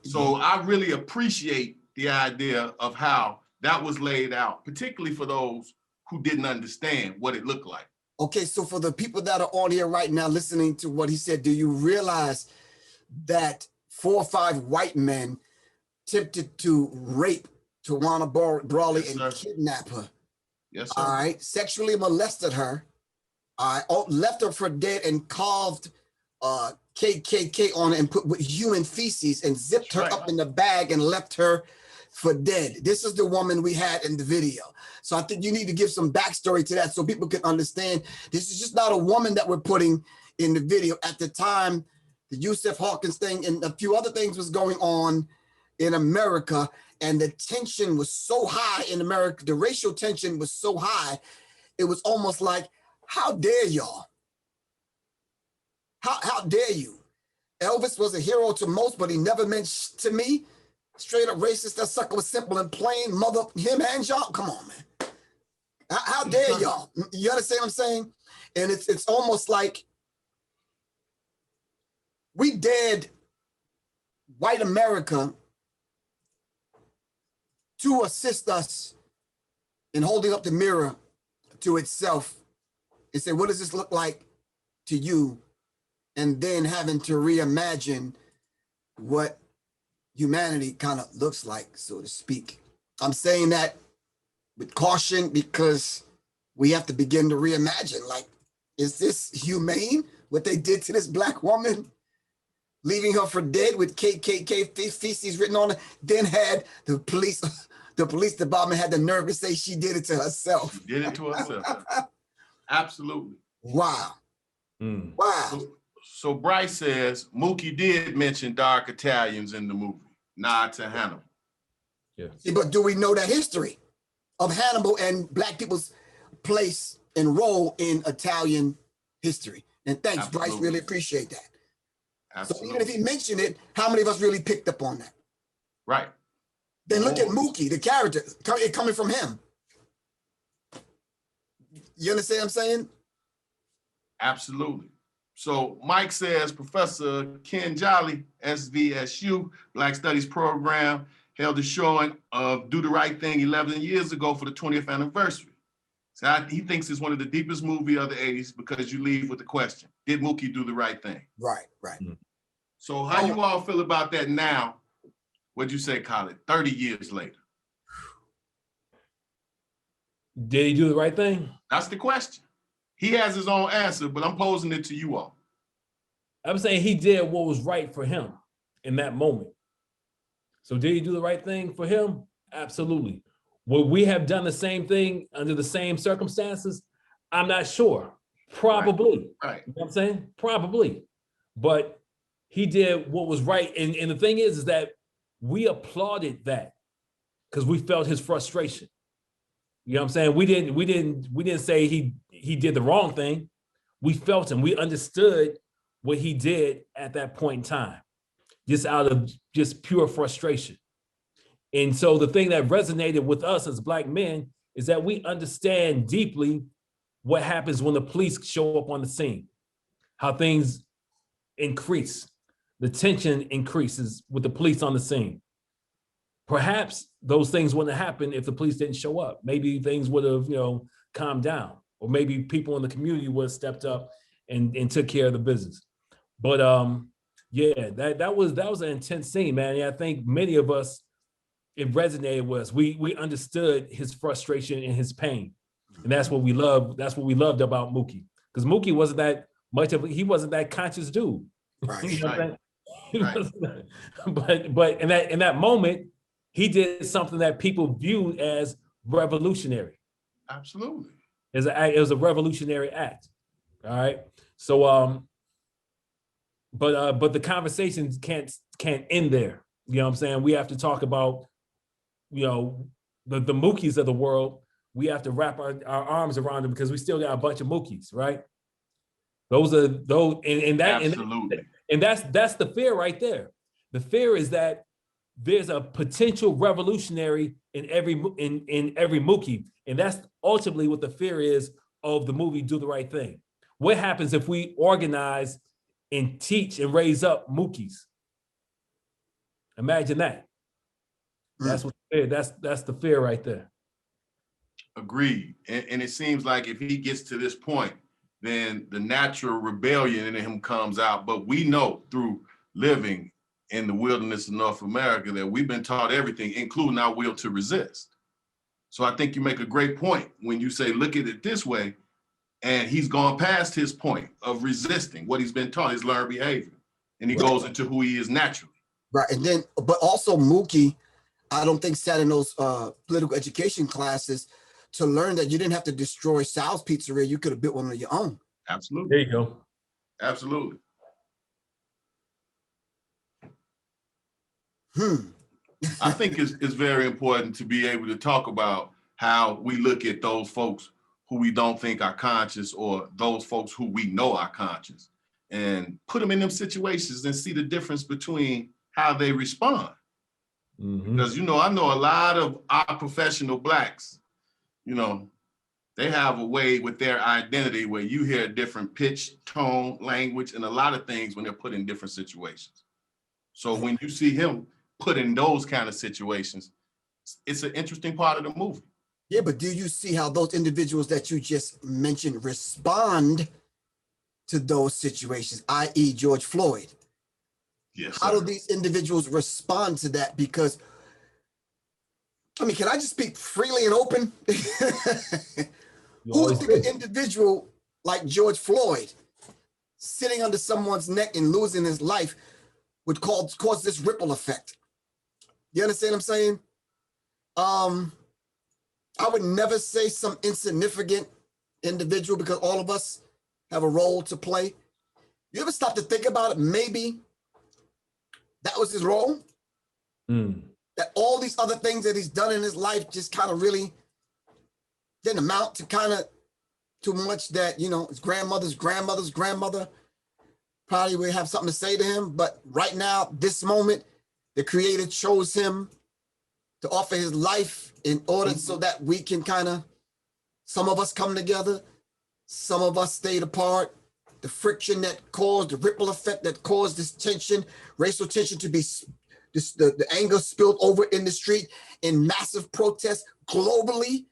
[SPEAKER 4] So I really appreciate the idea of how that was laid out, particularly for those who didn't understand what it looked like.
[SPEAKER 5] Okay, so for the people that are on here right now listening to what he said, do you realize that 4 or 5 white men attempted to rape Tawana Brawley
[SPEAKER 4] Yes,
[SPEAKER 5] and
[SPEAKER 4] sir.
[SPEAKER 5] kidnap her?
[SPEAKER 4] Yes, sir.
[SPEAKER 5] All right, sexually molested her, left her for dead and carved KKK on it and put with human feces and zipped her
[SPEAKER 4] Right.
[SPEAKER 5] up in the bag and left her for dead. This is the woman we had in the video. So I think you need to give some backstory to that so people can understand this is just not a woman that we're putting in the video. At the time, the Yusef Hawkins thing and a few other things was going on in America, and the tension was so high in America. The racial tension was so high, it was almost like, how dare y'all? How dare you? Elvis was a hero to most, but he never meant to me. Straight up racist. That sucker was simple and plain. Mother, him and y'all. Come on, man. How dare y'all? You understand what I'm saying? And it's almost like we dared white America to assist us in holding up the mirror to itself and say, what does this look like to you? And then having to reimagine what humanity kind of looks like, so to speak. I'm saying that with caution because we have to begin to reimagine, like, is this humane, what they did to this Black woman? Leaving her for dead with KKK feces written on her, then had the police department had the nerve to say she did it to herself.
[SPEAKER 4] She did it to herself. Absolutely.
[SPEAKER 5] Wow. Wow.
[SPEAKER 4] So Bryce says, Mookie did mention dark Italians in the movie, nod to Hannibal.
[SPEAKER 3] Yeah.
[SPEAKER 5] See, but do we know the history of Hannibal and Black people's place and role in Italian history? And thanks,
[SPEAKER 4] Absolutely.
[SPEAKER 5] Bryce, really appreciate that.
[SPEAKER 4] Absolutely.
[SPEAKER 5] So even if he mentioned it, how many of us really picked up on that?
[SPEAKER 4] Right.
[SPEAKER 5] Then look at Mookie, the character, coming from him. You understand what I'm saying?
[SPEAKER 4] Absolutely. So Mike says, Professor Ken Jolly, SVSU, Black Studies Program, held a showing of Do the Right Thing 11 years ago for the 20th anniversary. So he thinks it's one of the deepest movies of the 80s because you leave with the question, did Mookie do the right thing?
[SPEAKER 5] Right, right.
[SPEAKER 4] So how you all feel about that now? What'd you say, Khalid, 30 years later?
[SPEAKER 3] Did he do the right thing?
[SPEAKER 4] That's the question. He has his own answer, but I'm posing it to you all.
[SPEAKER 3] I'm saying he did what was right for him in that moment. So did he do the right thing for him? Absolutely. Would we have done the same thing under the same circumstances? I'm not sure. Probably.
[SPEAKER 4] Right.
[SPEAKER 3] You know what I'm saying? Probably. But he did what was right. And the thing is that we applauded that because we felt his frustration. You know what I'm saying? We didn't say he did the wrong thing. We felt him. We understood what he did at that point in time, just out of just pure frustration. And so the thing that resonated with us as Black men is that we understand deeply what happens when the police show up on the scene. how things increase. The tension increases with the police on the scene. Perhaps those things wouldn't have happened if the police didn't show up. Maybe things would have, calmed down, or maybe people in the community would have stepped up and took care of the business. But yeah, that was an intense scene, man. And I think many of us, it resonated with us. We understood his frustration and his pain, and that's what we loved. That's what we loved about Mookie, because Mookie wasn't that much of he wasn't that conscious dude.
[SPEAKER 5] Right.
[SPEAKER 3] You know what I'm saying?
[SPEAKER 4] Right.
[SPEAKER 3] But in that moment, he did something that people viewed as revolutionary.
[SPEAKER 4] Absolutely.
[SPEAKER 3] It was a revolutionary act. All right. So but the conversations can't end there. You know what I'm saying? We have to talk about, the Mookies of the world. We have to wrap our arms around them, because we still got a bunch of Mookies, right? Those and
[SPEAKER 4] Absolutely.
[SPEAKER 3] And that's the fear right there. The fear is that there's a potential revolutionary in every Mookie, and that's ultimately what the fear is of the movie Do the Right Thing. What happens if we organize and teach and raise up Mookies? Imagine that. That's what that's the fear right there.
[SPEAKER 4] Agreed. And it seems like if he gets to this point, then the natural rebellion in him comes out. But we know through living in the wilderness of North America that we've been taught everything, including our will to resist. So I think you make a great point when you say, look at it this way, and he's gone past his point of resisting what he's been taught, his learned behavior, and he goes into who he is naturally.
[SPEAKER 5] Right. And then, but also Mookie, I don't think sat in those political education classes to learn that you didn't have to destroy Sal's Pizzeria. You could have built one of your own.
[SPEAKER 4] Absolutely.
[SPEAKER 3] There you go.
[SPEAKER 4] Absolutely. I think it's very important to be able to talk about how we look at those folks who we don't think are conscious, or those folks who we know are conscious, and put them in them situations and see the difference between how they respond. Because, I know a lot of our professional Blacks, they have a way with their identity where you hear a different pitch, tone, language, and a lot of things when they're put in different situations. So when you see him put in those kind of situations, it's an interesting part of the movie.
[SPEAKER 5] Yeah, but do you see how those individuals that you just mentioned respond to those situations, i.e. George Floyd?
[SPEAKER 4] Yes.
[SPEAKER 5] How do these individuals respond to that? Because, can I just speak freely and open? Who would think an individual like George Floyd sitting under someone's neck and losing his life would cause this ripple effect? You understand what I'm saying? I would never say some insignificant individual, because all of us have a role to play. You ever stop to think about it? Maybe that was his role. That all these other things that he's done in his life just kind of really didn't amount to kind of too much, that, his grandmother's grandmother probably would have something to say to him. But right now, this moment, the Creator chose him to offer his life in order so that we can some of us come together, some of us stayed apart. The friction that caused, the ripple effect that caused this tension, racial tension, to be the anger spilled over in the street in massive protests globally,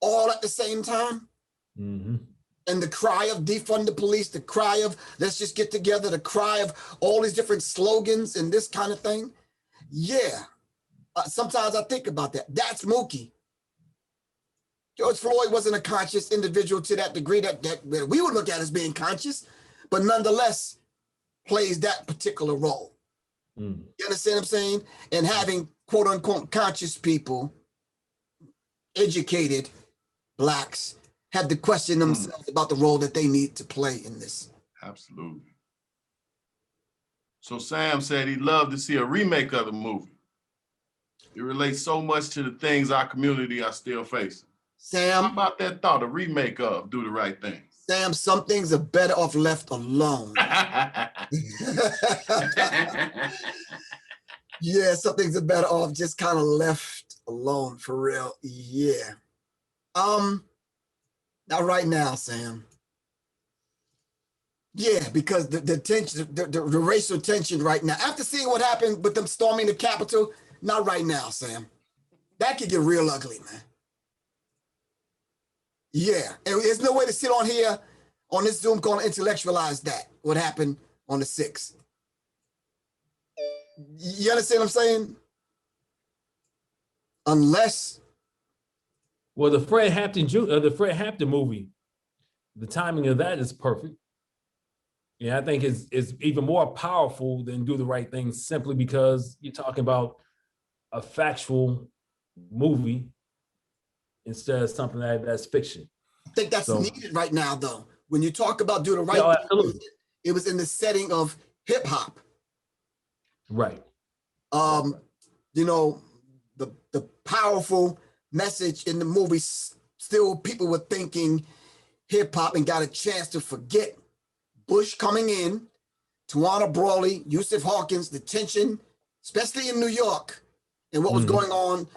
[SPEAKER 5] all at the same time. And the cry of defund the police, the cry of let's just get together, the cry of all these different slogans and this kind of thing. Yeah. Sometimes I think about that. That's Mookie. George Floyd wasn't a conscious individual to that degree that we would look at as being conscious, but nonetheless plays that particular role. You understand what I'm saying? And having quote unquote conscious people, educated Blacks, had to question themselves about the role that they need to play in this.
[SPEAKER 4] Absolutely. So Sam said he'd love to see a remake of the movie. It relates so much to the things our community are still facing.
[SPEAKER 5] Sam,
[SPEAKER 4] how about that thought, a remake of Do the Right Thing?
[SPEAKER 5] Sam, some things are better off left alone. Yeah, some things are better off just kind of left alone, for real. Yeah. Not right now, Sam. Yeah, because the tension, the racial tension right now, after seeing what happened with them storming the Capitol, not right now, Sam. That could get real ugly, man. Yeah, and there's no way to sit on here on this Zoom call and intellectualize that, what happened on the 6th. You understand what I'm saying? Unless.
[SPEAKER 3] Well, the Fred Hampton movie, the timing of that is perfect. Yeah, I think it's even more powerful than Do the Right Thing, simply because you're talking about a factual movie instead of something that's fiction.
[SPEAKER 5] I think that's needed right now, though. When you talk about Do the Right
[SPEAKER 3] Yeah,
[SPEAKER 5] Thing,
[SPEAKER 3] absolutely.
[SPEAKER 5] it was in the setting of hip hop.
[SPEAKER 3] Right.
[SPEAKER 5] You know, the powerful message in the movie, still people were thinking hip hop and got a chance to forget Bush coming in, Tawana Brawley, Yusuf Hawkins, the tension, especially in New York, and what was going on.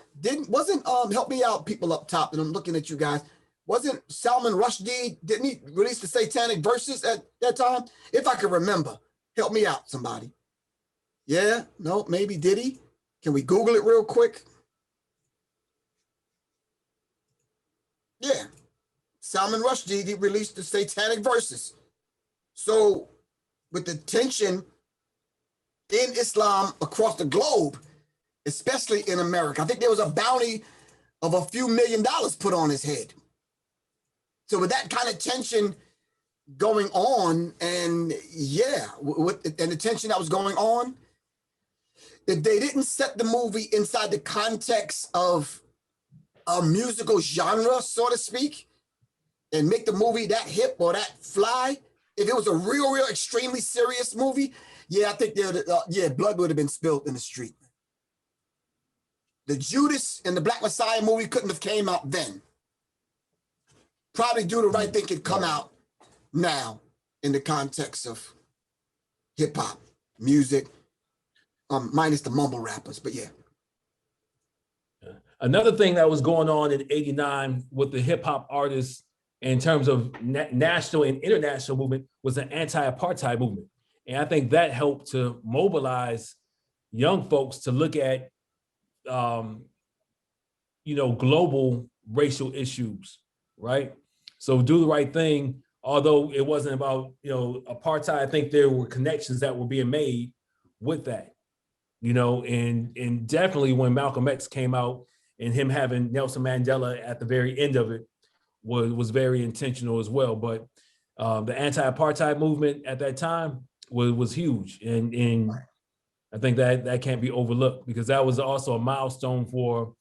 [SPEAKER 5] Wasn't help me out, people up top, and I'm looking at you guys. Wasn't Salman Rushdie, didn't he release the Satanic Verses at that time? If I can remember, help me out, somebody. Yeah, no, maybe did he? Can we Google it real quick? Yeah, Salman Rushdie, he released the Satanic Verses. So with the tension in Islam across the globe, especially in America, I think there was a bounty of a few $1 million put on his head. So with that kind of tension going on, and yeah, and the tension that was going on, if they didn't set the movie inside the context of a musical genre, so to speak, and make the movie that hip or that fly, if it was a real extremely serious movie, yeah, I think blood would have been spilled in the street. The Judas and the Black Messiah movie couldn't have came out then. Probably Do the Right Thing could come out now in the context of hip hop, music, minus the mumble rappers, but yeah.
[SPEAKER 3] Another thing that was going on in '89 with the hip hop artists in terms of national and international movement was the anti-apartheid movement. And I think that helped to mobilize young folks to look at, global racial issues, right? So Do the Right Thing, although it wasn't about, apartheid, I think there were connections that were being made with that, and definitely when Malcolm X came out and him having Nelson Mandela at the very end of it was very intentional as well. But the anti-apartheid movement at that time was huge. And I think that can't be overlooked, because that was also a milestone for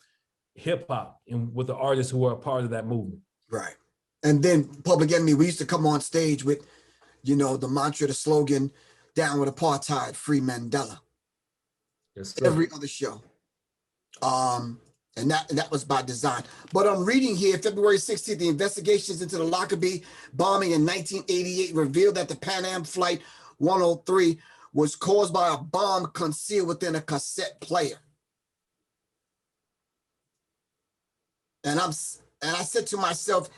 [SPEAKER 3] hip hop and with the artists who were a part of that movement.
[SPEAKER 5] Right. And then Public Enemy, we used to come on stage with, the mantra, the slogan, down with apartheid, free Mandela.
[SPEAKER 3] Yes, sir.
[SPEAKER 5] Every other show. And that was by design. But I'm reading here, February 16th, the investigations into the Lockerbie bombing in 1988 revealed that the Pan Am Flight 103 was caused by a bomb concealed within a cassette player. And I said to myself,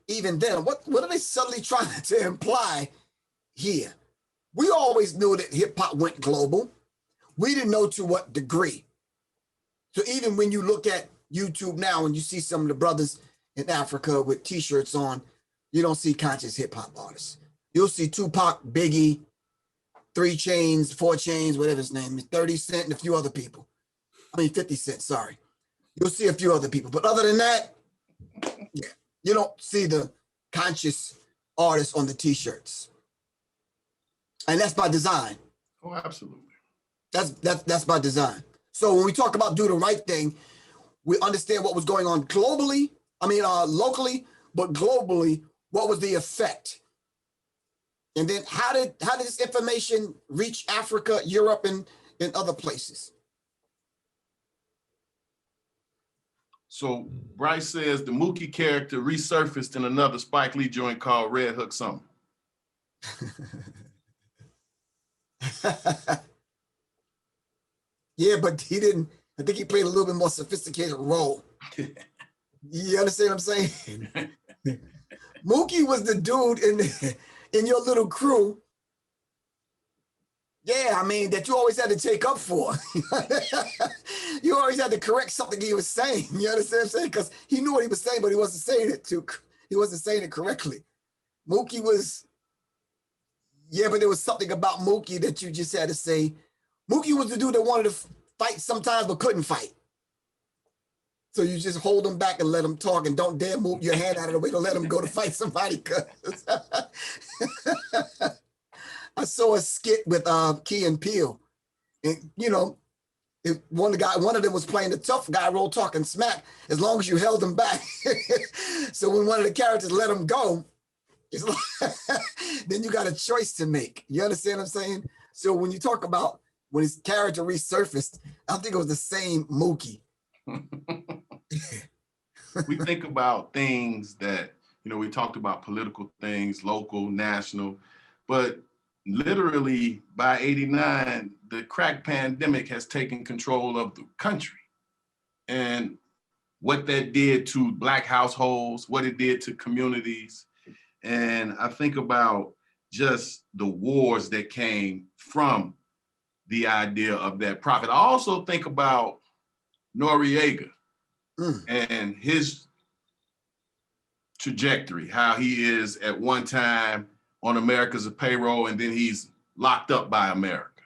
[SPEAKER 5] even then, what are they suddenly trying to imply here? We always knew that hip hop went global. We didn't know to what degree. So even when you look at YouTube now and you see some of the brothers in Africa with t-shirts on, you don't see conscious hip hop artists. You'll see Tupac, Biggie, 3 Chainz, 4 Chainz, whatever his name is, 30 Cent and a few other people. 50 Cent, sorry. You'll see a few other people. But other than that, yeah, you don't see the conscious artists on the t-shirts. And that's by design.
[SPEAKER 4] Oh, absolutely.
[SPEAKER 5] That's by design. So when we talk about Do the Right Thing, we understand what was going on locally, but globally, what was the effect? And then how did this information reach Africa, Europe, and other places?
[SPEAKER 4] So Bryce says the Mookie character resurfaced in another Spike Lee joint called Red Hook Summer.
[SPEAKER 5] Yeah, but he didn't. I think he played a little bit more sophisticated role. You understand what I'm saying? Mookie was the dude in your little crew. Yeah, I mean, that you always had to take up for. You always had to correct something he was saying. You understand what I'm saying? Because he knew what he was saying, but he wasn't saying it correctly. Mookie was, yeah, but there was something about Mookie that you just had to say. Mookie was the dude that wanted to fight sometimes but couldn't fight. So you just hold him back and let him talk, and don't dare move your hand out of the way to let him go to fight somebody. 'Cause I saw a skit with Key and Peele, and you know, one of them was playing the tough guy role, talking smack, as long as you held him back. So when one of the characters let him go, it's like, then you got a choice to make. You understand what I'm saying? So when you talk about when his character resurfaced, I think it was the same Mookie.
[SPEAKER 4] We think about things that, you know, we talked about political things, local, national, but literally by '89, the crack pandemic has taken control of the country. And what that did to Black households, what it did to communities. And I think about just the wars that came from the idea of that prophet. I also think about Noriega and his trajectory, how he is at one time on America's payroll and then he's locked up by America.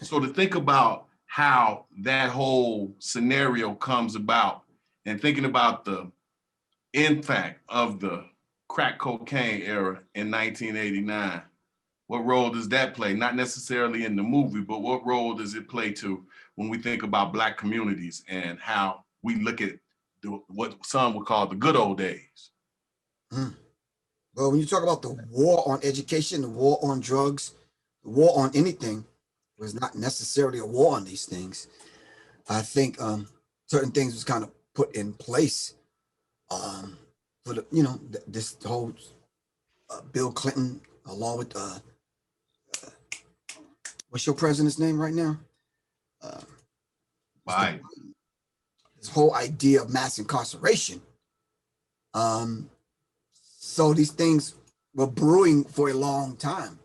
[SPEAKER 4] So to think about how that whole scenario comes about and thinking about the impact of the crack cocaine era in 1989, what role does that play? Not necessarily in the movie, but what role does it play to when we think about Black communities and how we look at what some would call the good old days?
[SPEAKER 5] Well, when you talk about the war on education, the war on drugs, the war on anything, it was not necessarily a war on these things. I think certain things was kind of put in place for the, you know, this whole Bill Clinton, along with what's your president's name right now?
[SPEAKER 4] Biden.
[SPEAKER 5] This whole idea of mass incarceration. So these things were brewing for a long time.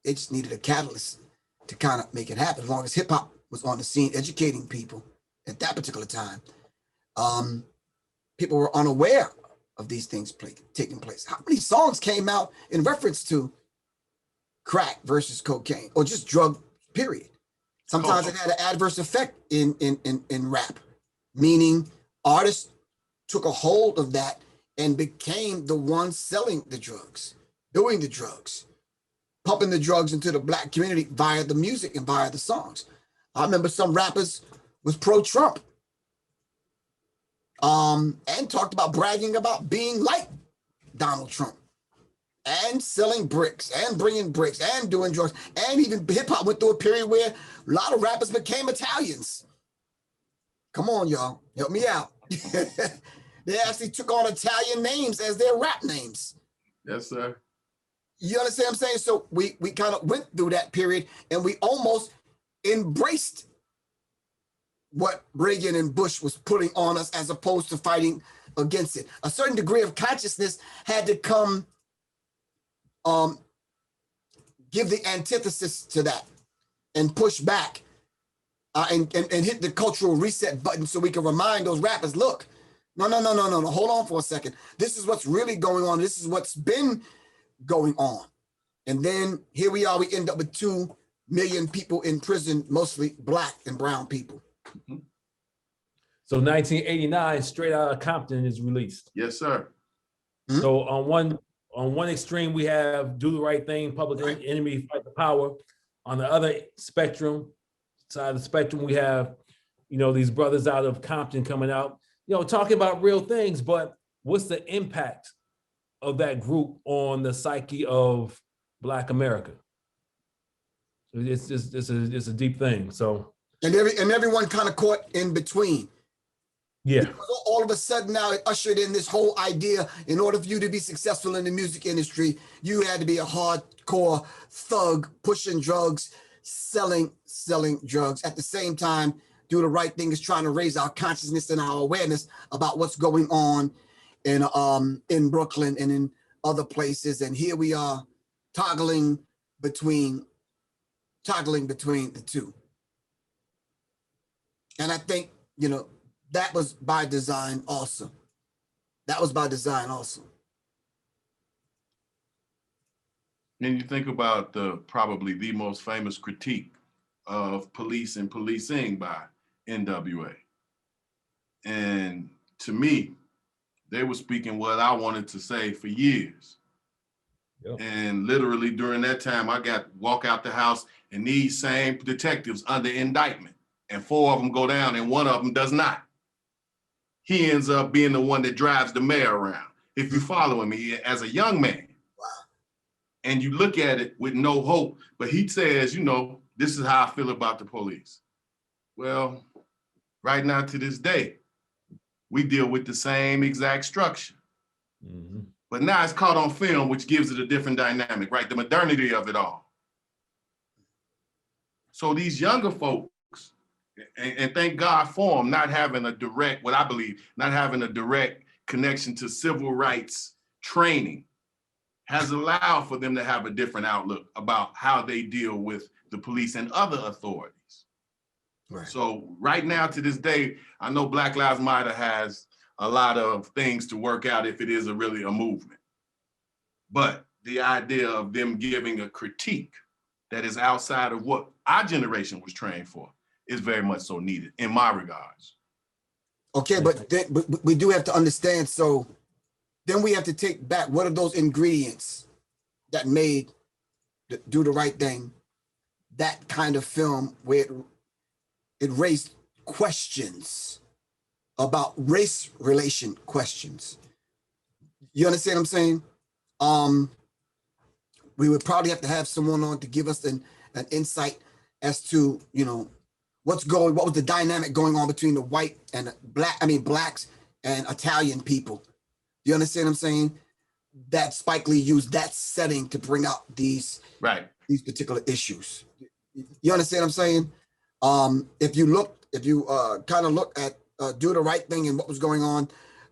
[SPEAKER 5] It just needed a catalyst to kind of make it happen. As long as hip hop was on the scene, educating people at that particular time, people were unaware of these things taking place. How many songs came out in reference to crack versus cocaine, or just drug, period? Sometimes it had an adverse effect in rap, meaning artists took a hold of that and became the ones selling the drugs, doing the drugs, pumping the drugs into the Black community via the music and via the songs. I remember some rappers was pro-Trump and talked about bragging about being like Donald Trump and selling bricks and bringing bricks and doing drugs. And even hip hop went through a period where a lot of rappers became Italians. Come on, y'all, help me out. They actually took on Italian names as their rap names.
[SPEAKER 4] Yes, sir.
[SPEAKER 5] You understand what I'm saying? So we kind of went through that period and we almost embraced what Reagan and Bush was putting on us as opposed to fighting against it. A certain degree of consciousness had to come, give the antithesis to that and push back and hit the cultural reset button so we can remind those rappers, look, no, hold on for a second. This is what's really going on. This is what's been going on. And then here we are, we end up with 2 million people in prison, mostly Black and brown people.
[SPEAKER 3] So 1989, Straight Outta Compton is released.
[SPEAKER 4] Yes, sir.
[SPEAKER 3] So on one extreme, we have Do the Right Thing, Public Enemy, Fight the Power. On the other side of the spectrum, we have, you know, these brothers out of Compton coming out, you know, talking about real things, but what's the impact of that group on the psyche of Black America? It's a deep thing. So
[SPEAKER 5] and everyone kind of caught in between.
[SPEAKER 3] Yeah.
[SPEAKER 5] Because all of a sudden now it ushered in this whole idea, in order for you to be successful in the music industry, you had to be a hardcore thug, pushing drugs, selling drugs. At the same time, Do the Right Thing is trying to raise our consciousness and our awareness about what's going on in Brooklyn and in other places. And here we are toggling between the two. And I think, you know, that was by design also. That was by design also.
[SPEAKER 4] And you think about probably the most famous critique of police and policing by NWA. And to me, they were speaking what I wanted to say for years. Yep. And literally during that time, I walk out the house and these same detectives under indictment, and 4 of them go down and 1 of them does not. He ends up being the one that drives the mayor around. If you're following me, as a young man, wow. And you look at it with no hope, but he says, you know, this is how I feel about the police. Well, right now to this day, we deal with the same exact structure. Mm-hmm. But now it's caught on film, which gives it a different dynamic, right? The modernity of it all. So these younger folks, and thank God for them, not having a direct, what I believe, not having a direct connection to civil rights training, has allowed for them to have a different outlook about how they deal with the police and other authorities. Right. So right now to this day, I know Black Lives Matter has a lot of things to work out if it is really a movement. But the idea of them giving a critique that is outside of what our generation was trained for is very much so needed in my regards.
[SPEAKER 5] Okay, but we do have to understand, so then we have to take back what are those ingredients that made Do the Right Thing that kind of film where it raised questions about race relation questions. You understand what I'm saying? We would probably have to have someone on to give us an insight as to, you know, what was the dynamic going on between the white and blacks and Italian people. You understand what I'm saying? That Spike Lee used that setting to bring out these particular issues. You understand what I'm saying? If you kind of look at Do the Right Thing and what was going on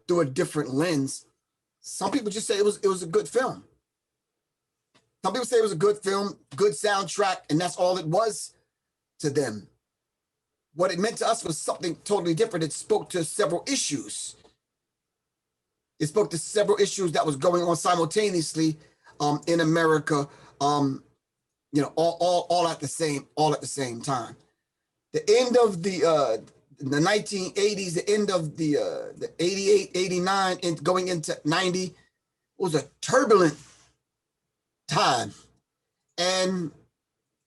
[SPEAKER 5] through a different lens, some people just say it was a good film. Some people say it was a good film, good soundtrack, and that's all it was to them. What it meant to us was something totally different. It spoke to several issues. It spoke to several issues that was going on simultaneously in America, you know, all at the same time. The end of the 1980s, the end of the 88, 89, and going into 90 was a turbulent time. And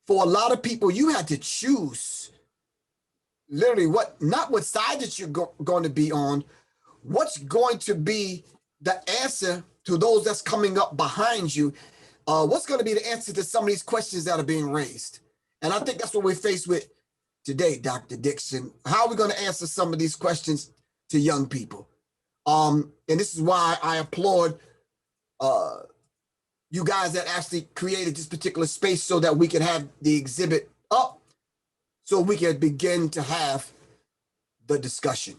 [SPEAKER 5] for a lot of people, you had to choose literally not what side that you're going to be on, what's going to be the answer to those that's coming up behind you. What's going to be the answer to some of these questions that are being raised? And I think that's what we're faced with today, Dr. Dixon. How are we going to answer some of these questions to young people? And this is why I applaud you guys that actually created this particular space so that we could have the exhibit up so we can begin to have the discussion.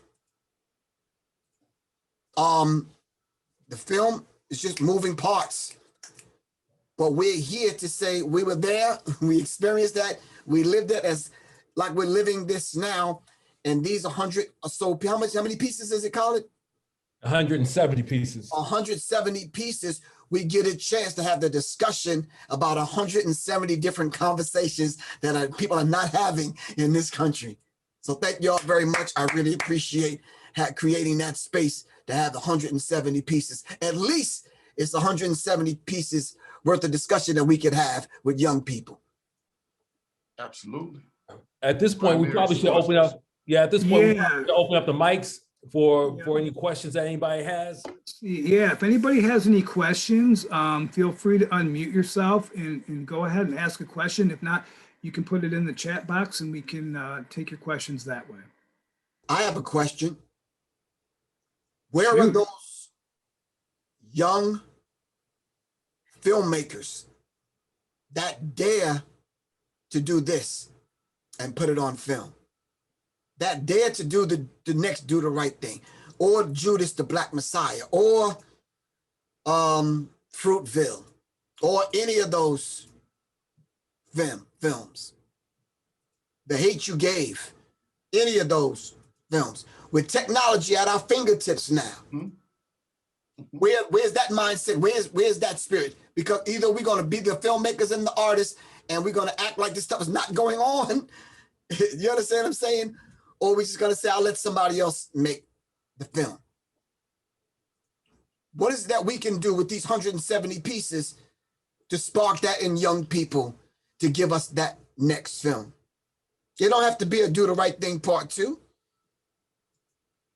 [SPEAKER 5] The film is just moving parts, but we're here to say we were there, we experienced that, we lived it as like we're living this now. And these 100 or so, how many pieces is it, Khalid?
[SPEAKER 3] 170 pieces.
[SPEAKER 5] 170 pieces. We get a chance to have the discussion about 170 different conversations that people are not having in this country. So thank you all very much. I really appreciate creating that space to have 170 pieces. At least it's 170 pieces worth of discussion that we could have with young people.
[SPEAKER 4] Absolutely.
[SPEAKER 3] At this point, we probably should open up. Yeah, at this point, we should open up the mics for any questions that anybody has.
[SPEAKER 2] Yeah, if anybody has any questions, feel free to unmute yourself and go ahead and ask a question. If not, you can put it in the chat box and we can take your questions that way.
[SPEAKER 5] I have a question. Where are those young filmmakers that dare to do this and put it on film? That dare to do the next Do the Right Thing, or Judas the Black Messiah, or Fruitville, or any of those films. The Hate You Gave, any of those films. With technology at our fingertips now, where's that mindset? Where's that spirit? Because either we're going to be the filmmakers and the artists and we're going to act like this stuff is not going on. You understand what I'm saying? Or we're just going to say, I'll let somebody else make the film. What is it that we can do with these 170 pieces to spark that in young people to give us that next film? It don't have to be a Do the Right Thing Part 2.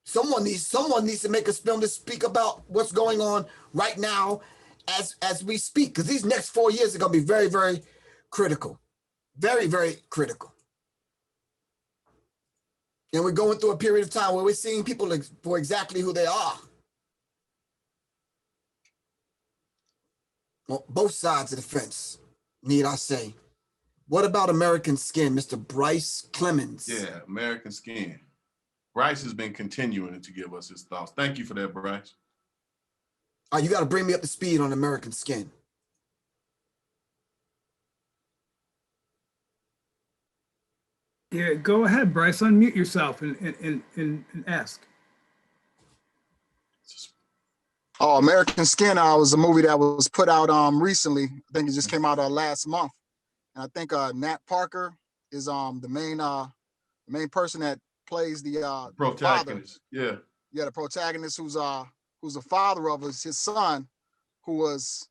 [SPEAKER 5] Someone needs to make a film to speak about what's going on right now as we speak, because these next 4 years are going to be very, very critical. Very, very critical. And we're going through a period of time where we're seeing people for exactly who they are. On both sides of the fence, need I say. What about American Skin, Mr. Bryce Clemens?
[SPEAKER 4] Yeah, American Skin. Bryce has been continuing to give us his thoughts. Thank you for that, Bryce.
[SPEAKER 5] You got to bring me up to speed on American Skin.
[SPEAKER 2] Yeah, go ahead, Bryce. Unmute yourself and ask.
[SPEAKER 6] Oh, American Skin was a movie that was put out recently. I think it just came out last month. And I think Nat Parker is the main person that plays the
[SPEAKER 4] Protagonist.
[SPEAKER 6] Father. Yeah, the protagonist who's the father of his son, who was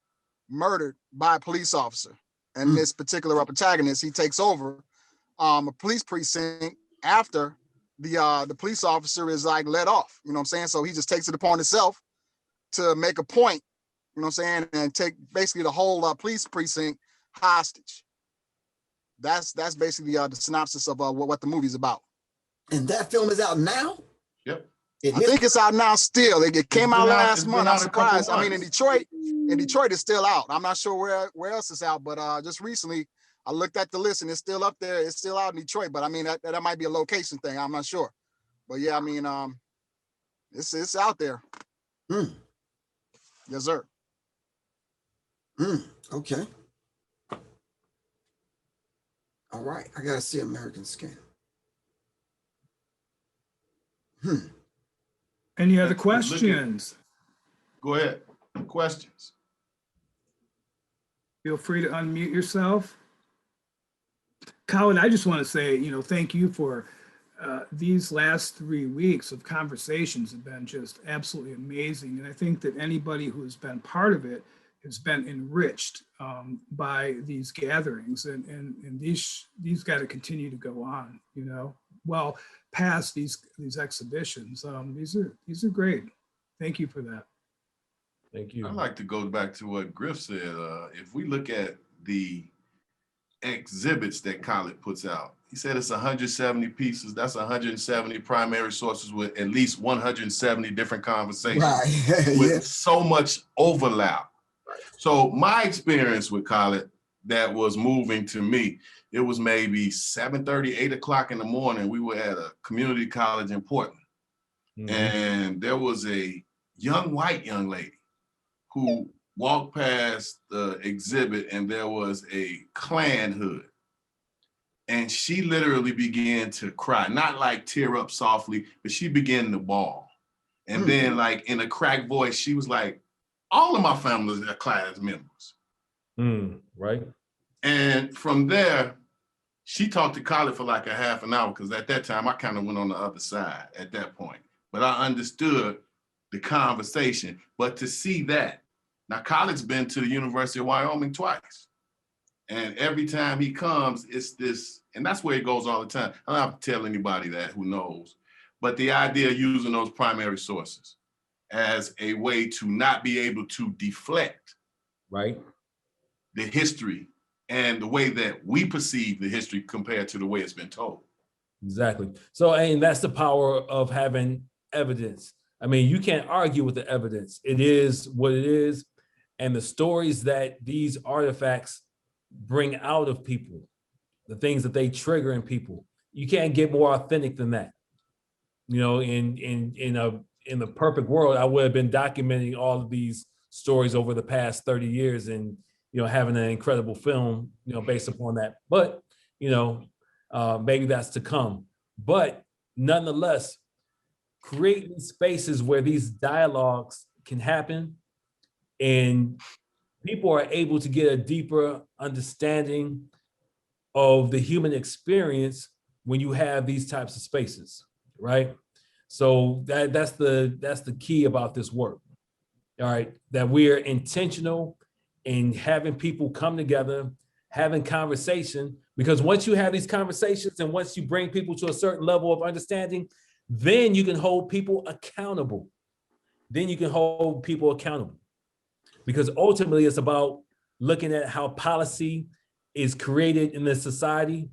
[SPEAKER 6] murdered by a police officer. And this particular protagonist, he takes over a police precinct after the police officer is like let off. You know what I'm saying? So he just takes it upon himself to make a point, you know what I'm saying, and take basically the whole police precinct hostage. That's basically the synopsis of what the movie's about.
[SPEAKER 5] And that film is out now?
[SPEAKER 4] Yep.
[SPEAKER 6] I think it's out now still. It came out last month. I'm surprised. I mean, in Detroit it's still out. I'm not sure where else it's out, but just recently I looked at the list and it's still up there. It's still out in Detroit, but I mean, that might be a location thing. I'm not sure. But yeah, I mean, it's out there. Yes, sir.
[SPEAKER 5] Okay. All right. I got to see American Skin.
[SPEAKER 2] Any other questions?
[SPEAKER 4] Go ahead. Questions?
[SPEAKER 2] Feel free to unmute yourself. Khalid, I just want to say, thank you for these last 3 weeks of conversations have been just absolutely amazing. And I think that anybody who has been part of it has been enriched by these gatherings, and these got to continue to go on, well past these exhibitions. These are great. Thank you for that.
[SPEAKER 3] Thank you.
[SPEAKER 4] I'd like to go back to what Griff said. If we look at the exhibits that Khalid puts out, he said it's 170 pieces. That's 170 primary sources with at least 170 different conversations,
[SPEAKER 5] Right.
[SPEAKER 4] with so much overlap. So my experience with Khalid that was moving to me, it was maybe 7:30, 8 o'clock in the morning. We were at a community college in Portland. And there was a young lady who walked past the exhibit and there was a Klan hood. And she literally began to cry, not like tear up softly, but she began to bawl. And then like in a cracked voice, she was like, all of my family are class members.
[SPEAKER 3] Right.
[SPEAKER 4] And from there, she talked to Khalid for like a half an hour, because at that time, I kind of went on the other side at that point. But I understood the conversation. But to see that, now Khalid's been to the University of Wyoming twice. And every time he comes, it's this, and that's where he goes all the time. I don't have to tell anybody that who knows. But the idea of using those primary sources as a way to not be able to deflect
[SPEAKER 3] Right.
[SPEAKER 4] the history and the way that we perceive the history compared to the way it's been told.
[SPEAKER 3] Exactly. So, and that's the power of having evidence. I mean, you can't argue with the evidence. It is what it is. And the stories that these artifacts bring out of people, the things that they trigger in people, you can't get more authentic than that. In the perfect world, I would have been documenting all of these stories over the past 30 years and having an incredible film, based upon that. But, maybe that's to come. But nonetheless, creating spaces where these dialogues can happen and people are able to get a deeper understanding of the human experience when you have these types of spaces, right? So that's the key about this work, all right? That we are intentional in having people come together, having conversation, because once you have these conversations and once you bring people to a certain level of understanding, then you can hold people accountable. Because ultimately it's about looking at how policy is created in the society,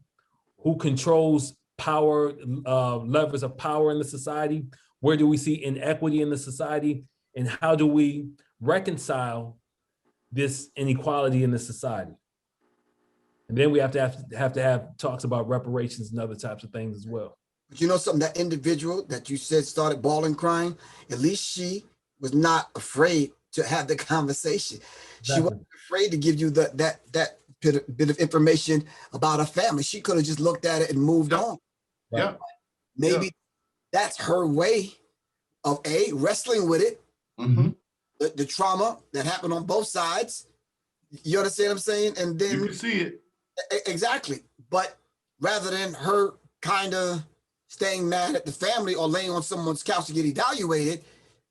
[SPEAKER 3] who controls power, levers of power in the society, where do we see inequity in the society, and how do we reconcile this inequality in the society? And then we have to have talks about reparations and other types of things as well.
[SPEAKER 5] But you know something, that individual that you said started bawling, crying, at least she was not afraid to have the conversation. She
[SPEAKER 3] Exactly.
[SPEAKER 5] wasn't afraid to give you that bit of information about her family. She could have just looked at it and moved on.
[SPEAKER 4] Yeah.
[SPEAKER 5] Maybe that's her way of wrestling with it,
[SPEAKER 4] Mm-hmm.
[SPEAKER 5] the trauma that happened on both sides. You understand what I'm saying? And then
[SPEAKER 4] You can see it.
[SPEAKER 5] Exactly. But rather than her kind of staying mad at the family or laying on someone's couch to get evaluated,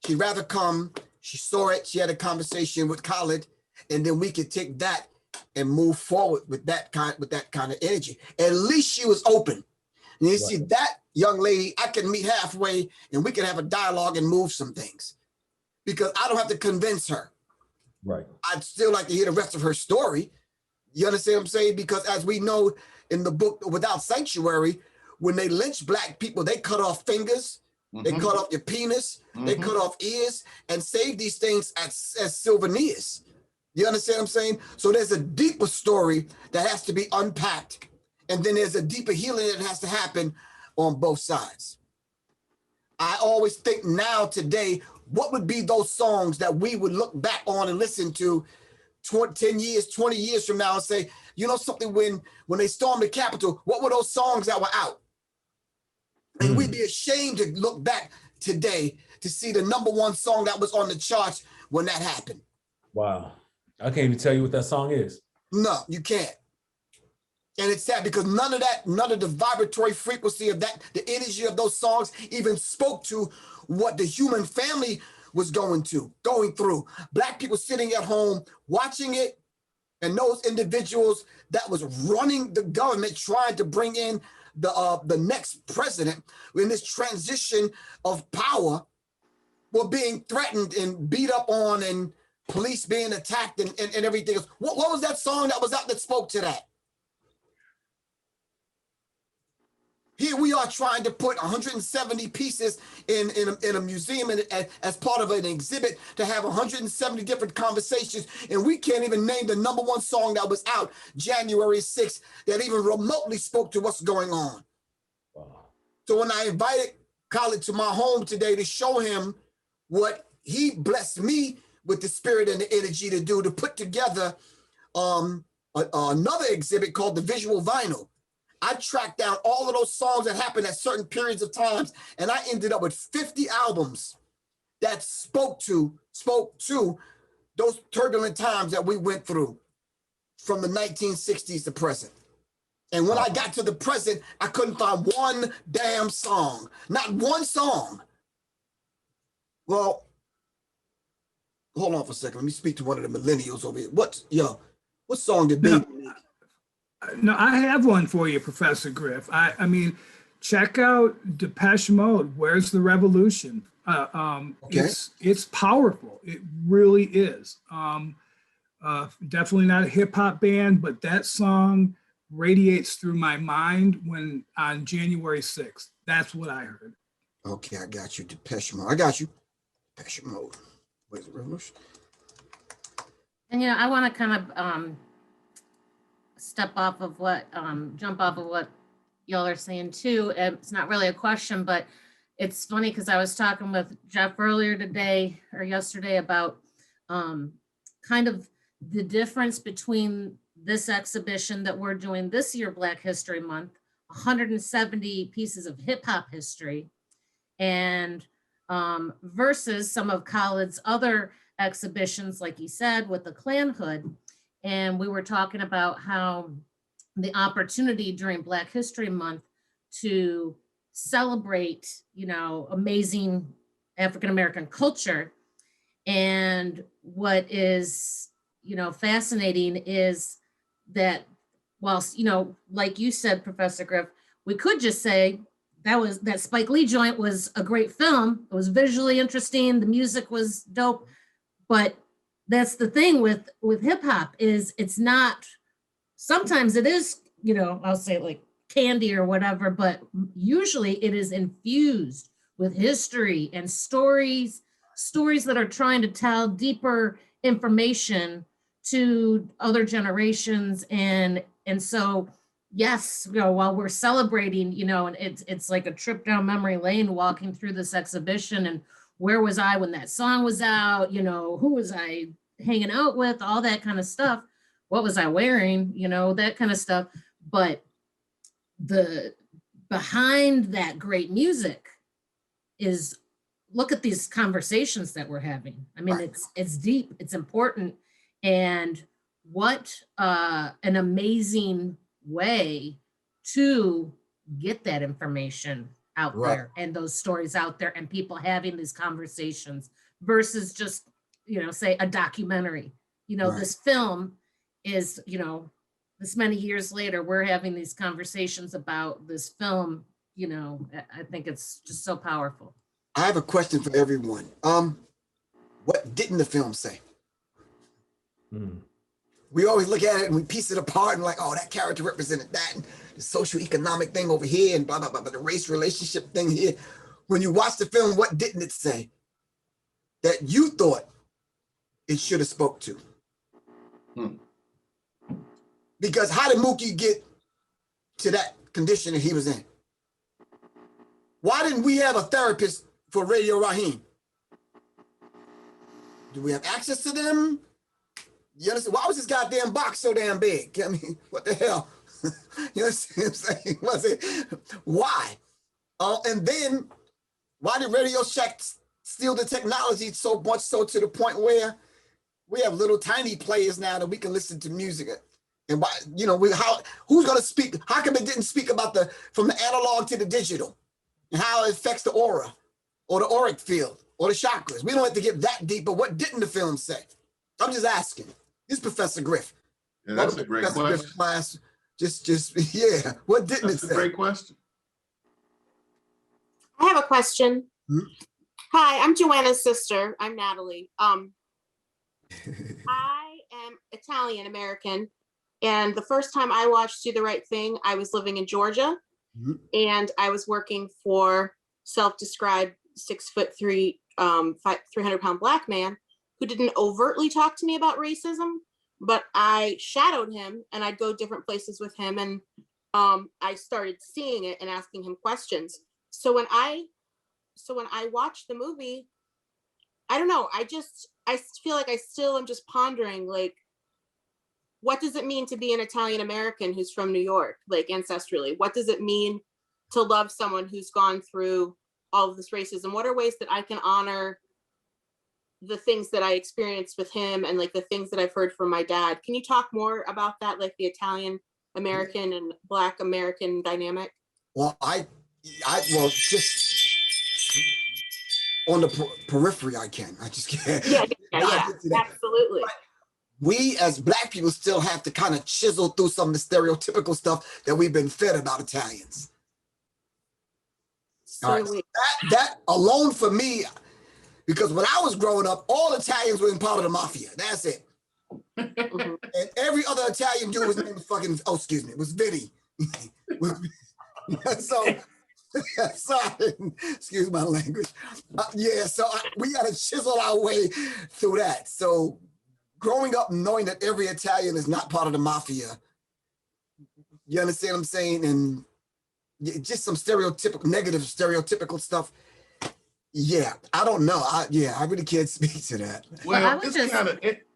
[SPEAKER 5] she'd rather come. She saw it. She had a conversation with Khalid, and then we could take that and move forward with that kind of energy. At least she was open. And you see that young lady, I can meet halfway and we can have a dialogue and move some things, because I don't have to convince her.
[SPEAKER 3] Right.
[SPEAKER 5] I'd still like to hear the rest of her story. You understand what I'm saying? Because as we know in the book Without Sanctuary, when they lynch Black people, they cut off fingers, they cut off your penis, they cut off ears, and save these things as souvenirs. You understand what I'm saying? So there's a deeper story that has to be unpacked. And then there's a deeper healing that has to happen on both sides. I always think now, today, what would be those songs that we would look back on and listen to 10 years, 20 years from now and say, you know something, when they stormed the Capitol, what were those songs that were out? And we'd be ashamed to look back today to see the #1 song that was on the charts when that happened.
[SPEAKER 3] Wow. I can't even tell you what that song is.
[SPEAKER 5] No, you can't. And it's sad because none of the vibratory frequency of that, the energy of those songs even spoke to what the human family was going through. Black people sitting at home watching it, and those individuals that was running the government trying to bring in the next president in this transition of power were being threatened and beat up on, and police being attacked and everything else. What was that song that was out that spoke to that? Here we are trying to put 170 pieces in a museum and as part of an exhibit to have 170 different conversations, and we can't even name the #1 song that was out January 6th that even remotely spoke to what's going on.
[SPEAKER 3] Wow.
[SPEAKER 5] So when I invited Khalid to my home today to show him what he blessed me with the spirit and the energy to do, to put together another exhibit called the Visual Vinyl. I tracked down all of those songs that happened at certain periods of times, and I ended up with 50 albums that spoke to those turbulent times that we went through from the 1960s to present. And when I got to the present, I couldn't find one damn song, not one song. Well, hold on for a second. Let me speak to one of the millennials over here. What song did Baby make?
[SPEAKER 2] No, I have one for you, Professor Griff. I mean, check out Depeche Mode. Where's the Revolution?
[SPEAKER 5] Okay.
[SPEAKER 2] It's powerful. It really is. Definitely not a hip hop band, but that song radiates through my mind when on January 6th. That's what I heard.
[SPEAKER 5] Okay, I got you. Depeche Mode. I got you. Depeche Mode. Where's the Revolution?
[SPEAKER 1] And I want to kind of jump off of what y'all are saying too. It's not really a question, but it's funny because I was talking with Jeff earlier today or yesterday about kind of the difference between this exhibition that we're doing this year, Black History Month, 170 pieces of hip hop history, and versus some of Khalid's other exhibitions, like he said, with the Klan hood. And we were talking about how the opportunity during Black History Month to celebrate, you know, amazing African-American culture. And what is, you know, fascinating is that whilst, you know, like you said, Professor Griff, we could just say that Spike Lee joint was a great film. It was visually interesting. The music was dope. But that's the thing with hip hop is it's not, sometimes it is, you know, I'll say like candy or whatever, but usually it is infused with history and stories that are trying to tell deeper information to other generations. And so, yes, you know, while we're celebrating, you know, and it's like a trip down memory lane walking through this exhibition, and where was I when that song was out? You know, who was I hanging out with? All that kind of stuff. What was I wearing? You know, that kind of stuff. But the behind that great music is, look at these conversations that we're having. I mean, it's deep, it's important, and what an amazing way to get that information out there and those stories out there and people having these conversations versus just, you know, say a documentary. You know, this film is, you know, this many years later, we're having these conversations about this film. You know, I think it's just so powerful.
[SPEAKER 5] I have a question for everyone. What didn't the film say? We always look at it and we piece it apart and like, oh, that character represented that, and the social economic thing over here, and blah, blah, blah, but the race relationship thing here. When you watch the film, what didn't it say that you thought it should have spoke to? Because how did Mookie get to that condition that he was in? Why didn't we have a therapist for Radio Raheem? Do we have access to them? You understand? Why was this goddamn box so damn big? I mean, what the hell? You understand what I'm saying? Was it? Why? And then, why did Radio Shack steal the technology so much so to the point where we have little tiny players now that we can listen to music? And why, you know, who's going to speak? How come it didn't speak about from the analog to the digital and how it affects the aura or the auric field or the chakras? We don't have to get that deep, but what didn't the film say? I'm just asking. This is Professor Griff.
[SPEAKER 4] Yeah, that's a great question.
[SPEAKER 5] Griff class. Yeah. What didn't it say?
[SPEAKER 4] That's a great question.
[SPEAKER 7] I have a question. Hi, I'm Joanna's sister. I'm Natalie. I am Italian American. And the first time I watched Do the Right Thing, I was living in Georgia, and I was working for self-described 6'3", 300-pound Black man who didn't overtly talk to me about racism, but I shadowed him and I'd go different places with him, and I started seeing it and asking him questions. So when I watched the movie, I don't know, I feel like I still am just pondering, like, what does it mean to be an Italian American who's from New York, like ancestrally? What does it mean to love someone who's gone through all of this racism? What are ways that I can honor the things that I experienced with him and like the things that I've heard from my dad? Can you talk more about that, like the Italian American and Black American dynamic? Well,
[SPEAKER 5] well, just on the periphery, I just can't.
[SPEAKER 7] Yeah, absolutely.
[SPEAKER 5] But we as Black people still have to kind of chisel through some of the stereotypical stuff that we've been fed about Italians.
[SPEAKER 7] So
[SPEAKER 5] all right. That alone for me, because when I was growing up, all Italians were in part of the mafia. That's it. And every other Italian dude was named was Vinny. So excuse my language. We got to chisel our way through that. So growing up knowing that every Italian is not part of the mafia, you understand what I'm saying? And just some negative stereotypical stuff. Yeah, I don't know. I really can't speak to that.
[SPEAKER 1] Well, I
[SPEAKER 4] Well,
[SPEAKER 1] would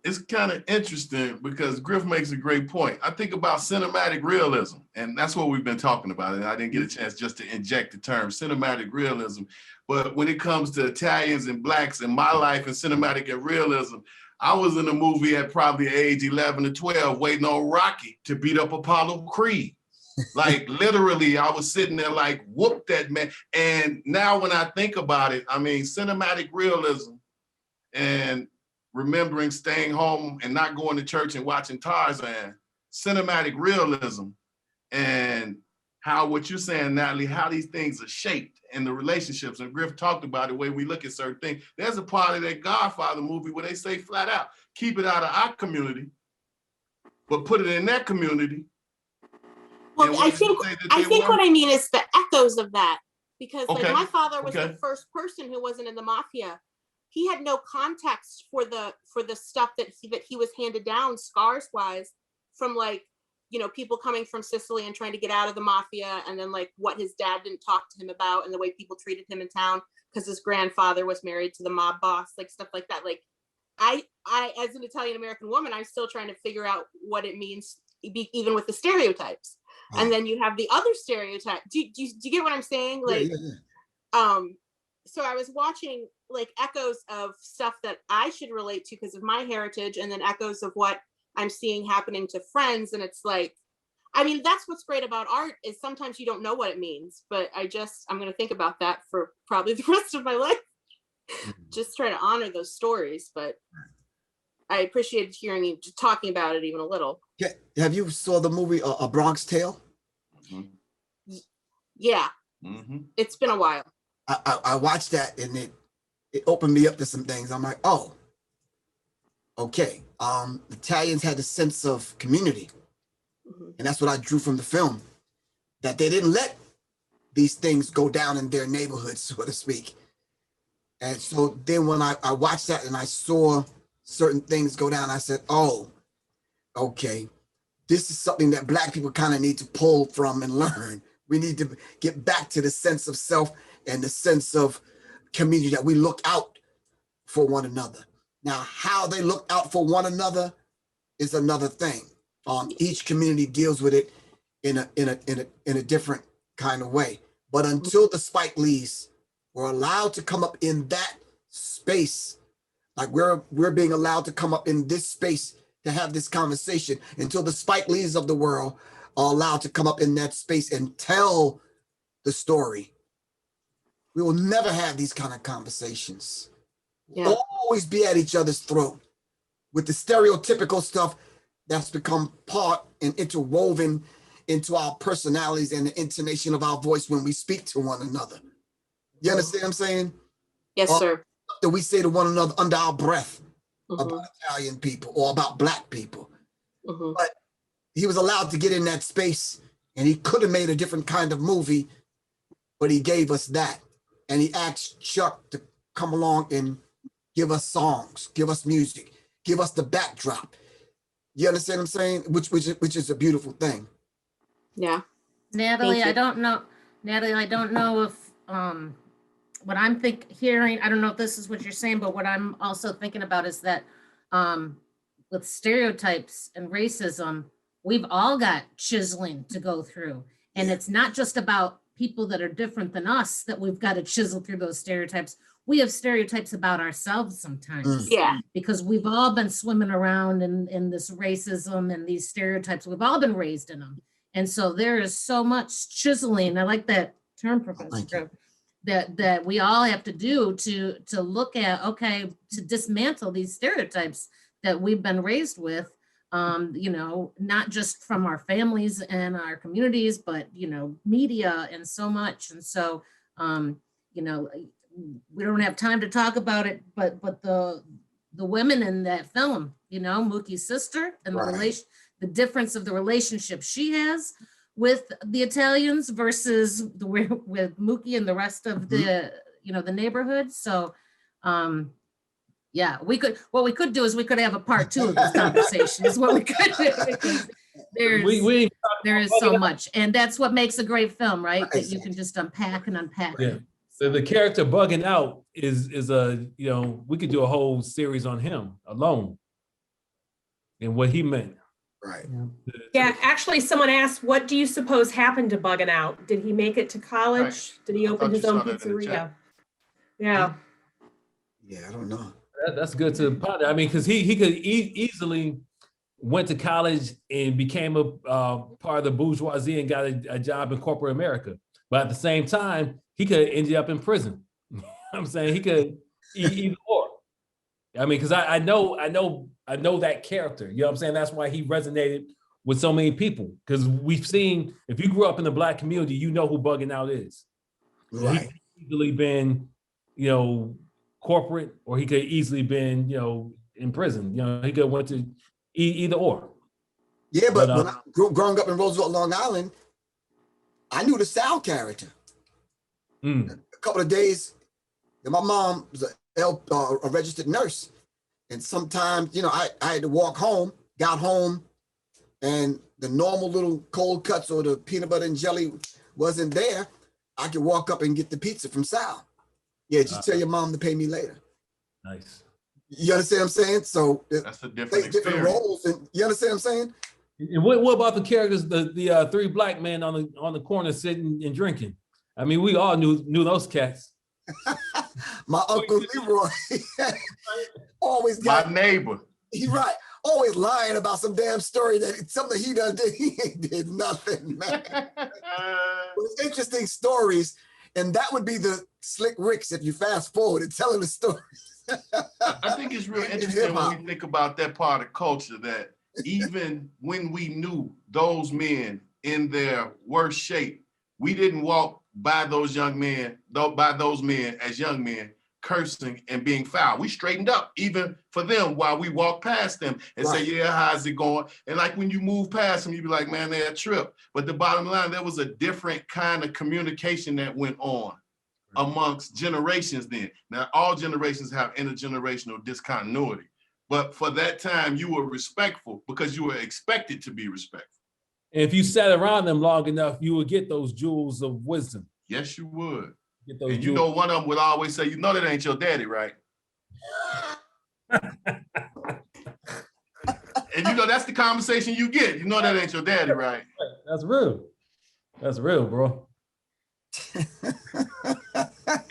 [SPEAKER 4] it's kind of interesting because Griff makes a great point. I think about cinematic realism, and that's what we've been talking about. And I didn't get a chance just to inject the term cinematic realism. But when it comes to Italians and Blacks in my life and cinematic and realism, I was in a movie at probably age 11 to 12 waiting on Rocky to beat up Apollo Creed. Like literally, I was sitting there like, whoop that man. And now when I think about it, I mean, cinematic realism and remembering staying home and not going to church and watching Tarzan, cinematic realism, and how what you're saying, Natalie, how these things are shaped and the relationships. And Griff talked about the way we look at certain things. There's a part of that Godfather movie where they say flat out, keep it out of our community, but put it in that community.
[SPEAKER 7] Well, I think what I mean is the echoes of that, because like my father was the first person who wasn't in the mafia. He had no context for the stuff that he was handed down scars wise from, like, you know, people coming from Sicily and trying to get out of the mafia, and then like what his dad didn't talk to him about and the way people treated him in town because his grandfather was married to the mob boss, like stuff like that. Like I as an Italian American woman, I'm still trying to figure out what it means, even with the stereotypes. And then you have the other stereotype. Do you get what I'm saying? Like, so I was watching like echoes of stuff that I should relate to because of my heritage, and then echoes of what I'm seeing happening to friends. And it's like, I mean, that's what's great about art is sometimes you don't know what it means, but I'm going to think about that for probably the rest of my life. Just try to honor those stories. But I appreciated hearing you talking about it even a little.
[SPEAKER 5] Yeah. Have you saw the movie A Bronx Tale?
[SPEAKER 7] Yeah. It's been a while.
[SPEAKER 5] I watched that and it opened me up to some things. I'm like, oh, okay. Italians had a sense of community. And that's what I drew from the film, that they didn't let these things go down in their neighborhoods, so to speak. And so then when I watched that and I saw certain things go down, I said, oh, okay, this is something that Black people kind of need to pull from and learn. We need to get back to the sense of self and the sense of community, that we look out for one another. Now, how they look out for one another is another thing. Each community deals with it in a different kind of way. But until the Spike Lees were allowed to come up in that space, like we're being allowed to come up in this space to have this conversation, until the Spike Lees of the world are allowed to come up in that space and tell the story, we will never have these kind of conversations.
[SPEAKER 7] Yeah.
[SPEAKER 5] Always be at each other's throat with the stereotypical stuff that's become part and interwoven into our personalities and the intonation of our voice when we speak to one another. You understand what I'm saying?
[SPEAKER 7] Yes, sir.
[SPEAKER 5] That we say to one another under our breath about Italian people or about Black people. But he was allowed to get in that space, and he could have made a different kind of movie, but he gave us that. And he asked Chuck to come along and give us songs, give us music, give us the backdrop. You understand what I'm saying? Which is a beautiful thing.
[SPEAKER 7] Yeah.
[SPEAKER 1] Natalie, I don't know if what I'm hearing, I don't know if this is what you're saying, but what I'm also thinking about is that with stereotypes and racism, we've all got chiseling to go through. And it's not just about people that are different than us that we've got to chisel through those stereotypes. We have stereotypes about ourselves sometimes.
[SPEAKER 7] Yeah.
[SPEAKER 1] Because we've all been swimming around in this racism and these stereotypes. We've all been raised in them. And so there is so much chiseling. I like that term, Professor Griff, that we all have to do to look at, okay, to dismantle these stereotypes that we've been raised with, you know, not just from our families and our communities, but, you know, media and so much. And so, you know, we don't have time to talk about it, but the women in that film, you know, Mookie's sister and the difference of the relationship she has with the Italians versus with Mookie and the rest of the, you know, the neyborhood. So, yeah, what we could do is we could have a part 2 of this conversation is what we could do. There is so much. And that's what makes a great film, right? That you can just unpack and unpack.
[SPEAKER 3] Yeah. The character bugging out is a, you know, we could do a whole series on him alone and what he meant.
[SPEAKER 5] Right.
[SPEAKER 8] Yeah, actually, someone asked, what do you suppose happened to Bugging Out? Did he make it to college?
[SPEAKER 4] Right.
[SPEAKER 8] Did he
[SPEAKER 4] I
[SPEAKER 8] open
[SPEAKER 4] thought
[SPEAKER 8] his
[SPEAKER 4] you
[SPEAKER 8] own
[SPEAKER 4] saw that in the
[SPEAKER 8] pizzeria?
[SPEAKER 4] chat.
[SPEAKER 8] Yeah.
[SPEAKER 5] Yeah, I don't know.
[SPEAKER 3] That's good to ponder. I mean, because he could easily went to college and became a part of the bourgeoisie and got a job in corporate America. But at the same time, he could end up in prison. I'm saying he could either or. I mean, because I know that character. You know what I'm saying? That's why he resonated with so many people. Because we've seen, if you grew up in the Black community, you know who Bugging Out is.
[SPEAKER 5] Right.
[SPEAKER 3] He could easily been, you know, corporate, or he could easily been, you know, in prison. You know, he could have went to either or.
[SPEAKER 5] Yeah, but
[SPEAKER 3] But,
[SPEAKER 5] when I growing up in Roosevelt, Long Island, I knew the Sal character. A couple of days, and my mom was a registered nurse. And sometimes, you know, I had to walk home, got home, and the normal little cold cuts or the peanut butter and jelly wasn't there. I could walk up and get the pizza from Sal. Yeah, just tell your mom to pay me later.
[SPEAKER 3] Nice.
[SPEAKER 5] You understand what I'm saying? So
[SPEAKER 4] That's a different
[SPEAKER 5] different
[SPEAKER 4] experience.
[SPEAKER 5] roles, and you understand what I'm saying?
[SPEAKER 3] And what about the characters, the three Black men on the corner sitting and drinking? I mean, we all knew those cats.
[SPEAKER 5] My Uncle Leroy always
[SPEAKER 4] My
[SPEAKER 5] got,
[SPEAKER 4] neighbor.
[SPEAKER 5] he's right, always lying about some damn story that something he done did. He ain't did nothing, man. But it's interesting stories, and that would be the Slick Ricks if you fast forward and telling the story.
[SPEAKER 4] I think it's real interesting when we think about that part of culture, that even when we knew those men in their worst shape, we didn't walk by those men as young men cursing and being foul. We straightened up even for them while we walked past them and say, yeah, how's it going? And like when you move past them, you be like, man, they're a trip. But the bottom line, there was a different kind of communication that went on amongst generations then. Now, all generations have intergenerational discontinuity. But for that time, you were respectful because you were expected to be respectful.
[SPEAKER 3] And if you sat around them long enough, you would get those jewels of wisdom.
[SPEAKER 4] Yes, you would.
[SPEAKER 3] Get those
[SPEAKER 4] And you know, one of them would always say, you know that ain't your daddy, right? And you know, that's the conversation you get. You know that ain't your daddy, right?
[SPEAKER 3] That's real. That's real, bro.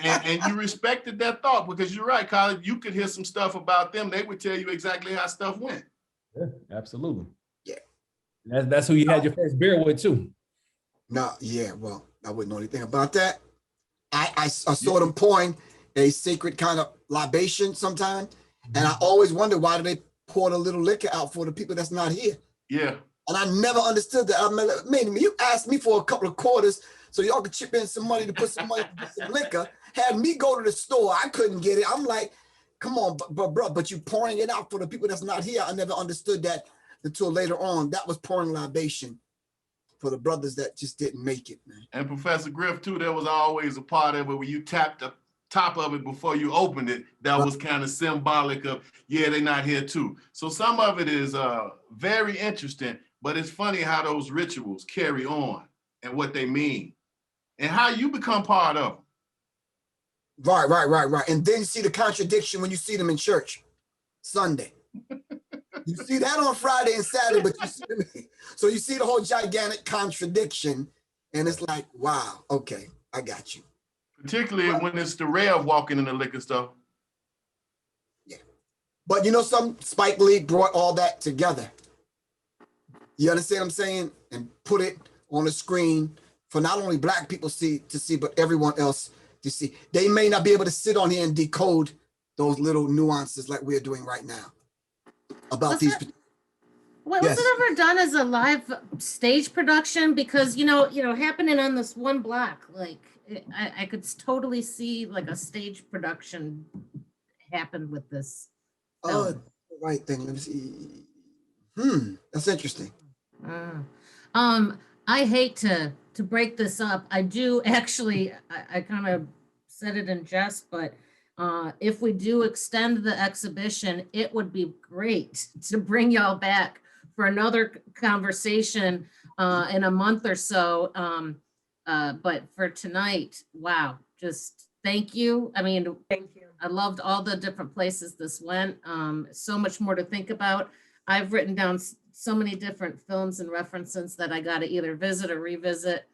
[SPEAKER 4] And you respected that thought because you're right, Khalid. You could hear some stuff about them. They would tell you exactly how stuff went.
[SPEAKER 3] Yeah, absolutely.
[SPEAKER 5] Yeah.
[SPEAKER 3] That's who you had your first beer with too.
[SPEAKER 5] No, yeah, well, I wouldn't know anything about that. I saw them pouring a sacred kind of libation sometime, and I always wondered, why do they pour the little liquor out for the people that's not here?
[SPEAKER 4] Yeah.
[SPEAKER 5] And I never understood that. I mean, you asked me for a couple of quarters so y'all could chip in some money to put some money for some liquor, had me go to the store. I couldn't get it. I'm like, come on, but you pouring it out for the people that's not here. I never understood that until later on. That was pouring libation for the brothers that just didn't make it, man.
[SPEAKER 4] And Professor Griff too, there was always a part of it where you tapped the top of it before you opened it. That was kind of symbolic of, yeah, they're not here too. So some of it is very interesting, but it's funny how those rituals carry on and what they mean and how you become part of them.
[SPEAKER 5] Right. And then you see the contradiction when you see them in church Sunday. You see that on Friday and Saturday, but you see them, so you see the whole gigantic contradiction, and it's like, wow, okay, I got you.
[SPEAKER 4] Particularly when it's the Rev walking in the liquor store.
[SPEAKER 5] Yeah, but you know, Spike Lee brought all that together. You understand what I'm saying? And put it on the screen for not only Black people to see, but everyone else to see. They may not be able to sit on here and decode those little nuances like we're doing right now about these.
[SPEAKER 1] Was it ever done as a live stage production? Because you know, happening on this one block, like I could totally see like a stage production happen with this.
[SPEAKER 5] Oh, right thing. Let me see. That's interesting.
[SPEAKER 1] I hate to break this up. I do actually. I kind of said it in jest, but. If we do extend the exhibition, it would be great to bring y'all back for another conversation in a month or so. But for tonight, wow, just thank you. I mean,
[SPEAKER 8] Thank you.
[SPEAKER 1] I loved all the different places this went. So much more to think about. I've written down so many different films and references that I got to either visit or revisit.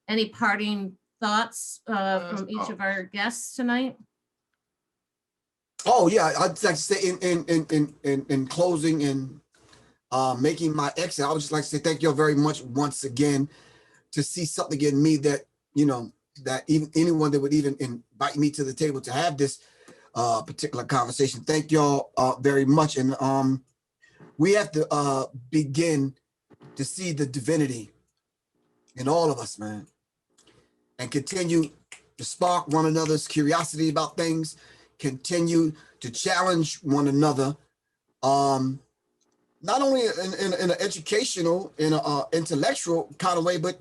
[SPEAKER 1] Any parting thoughts from each of our guests tonight?
[SPEAKER 5] Oh yeah, I'd like to say in closing and making my exit, I would just like to say thank you all very much once again to see something in me that, you know, that even anyone that would even invite me to the table to have this particular conversation. Thank y'all very much. And we have to begin to see the divinity in all of us, man, and continue to spark one another's curiosity about things, continue to challenge one another, not only in an educational, in an intellectual kind of way, but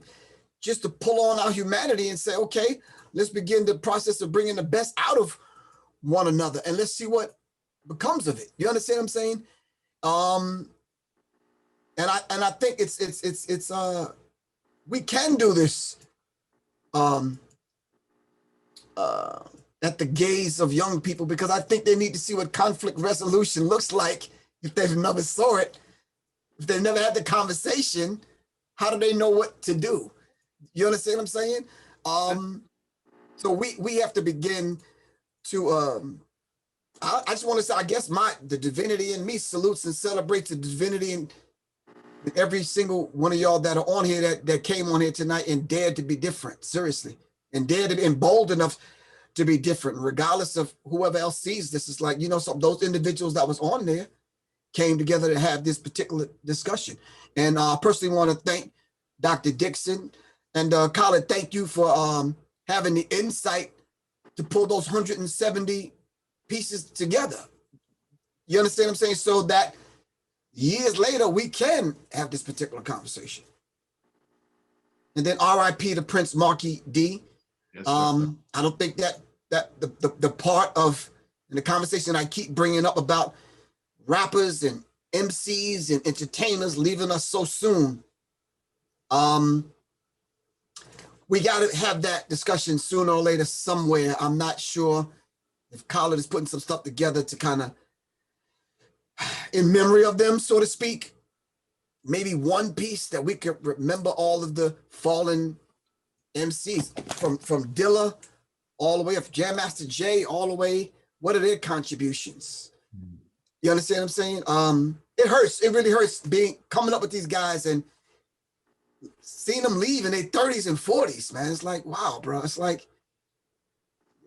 [SPEAKER 5] just to pull on our humanity and say, okay, let's begin the process of bringing the best out of one another and let's see what becomes of it. You understand what I'm saying? And I think it's we can do this at the gaze of young people, because I think they need to see what conflict resolution looks like if they've never saw it. If they've never had the conversation, how do they know what to do? You understand what I'm saying? So we have to begin to I just want to say, I guess the divinity in me salutes and celebrates the divinity in every single one of y'all that are on here that came on here tonight and dared to be different, seriously, and dared to be bold enough to be different, regardless of whoever else sees this. It's like, you know, some those individuals that was on there came together to have this particular discussion. And I personally want to thank Dr. Dixon and Khalid. Thank you for having the insight to pull those 170 pieces together. You understand what I'm saying? So that years later, we can have this particular conversation. And then RIP to Prince Marky D.
[SPEAKER 4] Yes,
[SPEAKER 5] I don't think that the part of in the conversation I keep bringing up about rappers and MCs and entertainers leaving us so soon. We got to have that discussion sooner or later somewhere. I'm not sure if Khalid is putting some stuff together to kind of, in memory of them, so to speak, maybe one piece that we could remember all of the fallen MCs from Dilla all the way up, Jam Master Jay all the way. What are their contributions? You understand what I'm saying? It hurts. It really hurts coming up with these guys and seeing them leave in their 30s and 40s, man. It's like, wow, bro. It's like,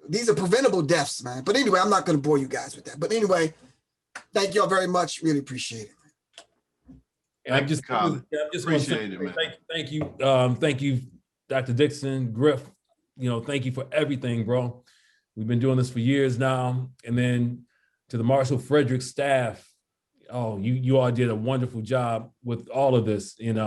[SPEAKER 5] these are preventable deaths, man. But anyway, I'm not going to bore you guys with that. But anyway, thank y'all very much. Really appreciate it.
[SPEAKER 3] And I'm just
[SPEAKER 4] Appreciate it, man.
[SPEAKER 3] Thank you, Dr. Dixon, Griff. You know, thank you for everything, bro. We've been doing this for years now. And then to the Marshall Frederick staff, oh, you all did a wonderful job with all of this. And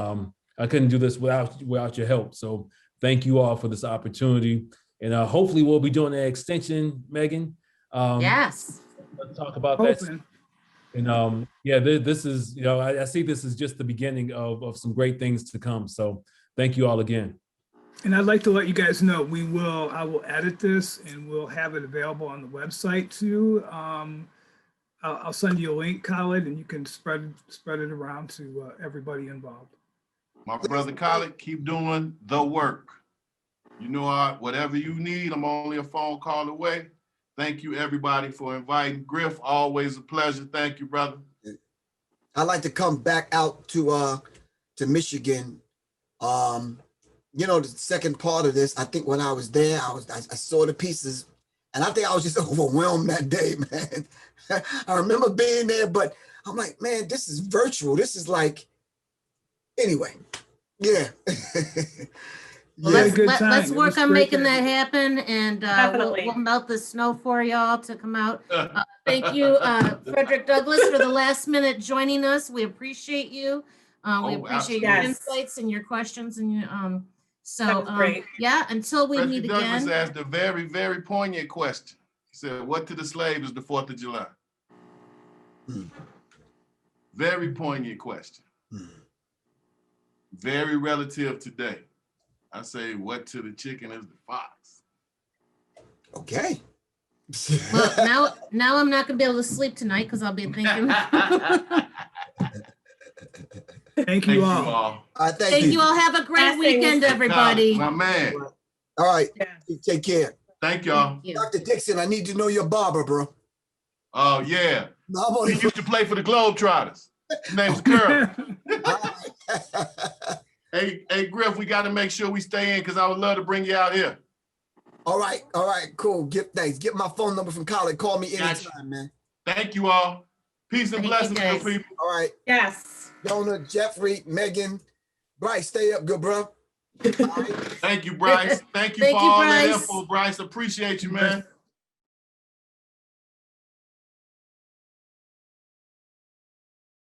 [SPEAKER 3] I couldn't do this without your help. So thank you all for this opportunity. And hopefully we'll be doing an extension, Megan.
[SPEAKER 1] Yes.
[SPEAKER 3] Let's talk about that. And yeah, this is, you know, I see this as just the beginning of some great things to come. So thank you all again.
[SPEAKER 2] And I'd like to let you guys know, I will edit this and we'll have it available on the website too. I'll send you a link, Khalid, and you can spread it around to everybody involved.
[SPEAKER 4] My brother Khalid, keep doing the work. You know, whatever you need, I'm only a phone call away. Thank you, everybody, for inviting. Griff, always a pleasure. Thank you, brother.
[SPEAKER 5] I'd like to come back out to Michigan. You know, the second part of this, I think when I was there, I saw the pieces, and I think I was just overwhelmed that day, man. I remember being there, but I'm like, man, this is virtual. This is like, anyway, yeah.
[SPEAKER 1] Well, let's work on making that happen, and we'll melt the snow for y'all to come out. Thank you, Frederick Douglass, for the last minute joining us. We appreciate you. We appreciate your insights and your questions, and your yeah. Until we meet again.
[SPEAKER 4] Douglas asked a very, very poignant question. He said, "What to the slave is the 4th of July?" Very poignant question. Very relative today. I say, what to the chicken is the fox.
[SPEAKER 5] Okay.
[SPEAKER 1] Well, now I'm not gonna be able to sleep tonight because I'll be thinking.
[SPEAKER 2] Thank you all.
[SPEAKER 5] Thank
[SPEAKER 1] Thank you all. Have a great
[SPEAKER 8] Blessings.
[SPEAKER 1] weekend, everybody.
[SPEAKER 4] My man.
[SPEAKER 5] All right.
[SPEAKER 8] Yeah.
[SPEAKER 5] Take care.
[SPEAKER 4] Thank y'all.
[SPEAKER 1] Thank you.
[SPEAKER 5] Dr. Dixon, I need to know your barber, bro.
[SPEAKER 4] Oh, yeah.
[SPEAKER 5] No, I'm
[SPEAKER 4] He
[SPEAKER 5] only
[SPEAKER 4] used to play for the Globetrotters. His name's Curl. Hey, Griff, we got to make sure we stay in because I would love to bring you out here.
[SPEAKER 5] All right, cool. Thanks. Get my phone number from Khalid. Call me
[SPEAKER 4] Gotcha.
[SPEAKER 5] anytime, man.
[SPEAKER 4] Thank you all. Peace and
[SPEAKER 1] Thank you,
[SPEAKER 4] blessings,
[SPEAKER 1] guys.
[SPEAKER 4] good people.
[SPEAKER 5] All right.
[SPEAKER 8] Yes.
[SPEAKER 5] Jonah, Jeffrey, Megan, Bryce, stay up, good bro. All right.
[SPEAKER 4] Thank you, Bryce. Thank you
[SPEAKER 1] Thank
[SPEAKER 4] for
[SPEAKER 1] you,
[SPEAKER 4] all that
[SPEAKER 1] Bryce.
[SPEAKER 4] info, Bryce. Appreciate you, man.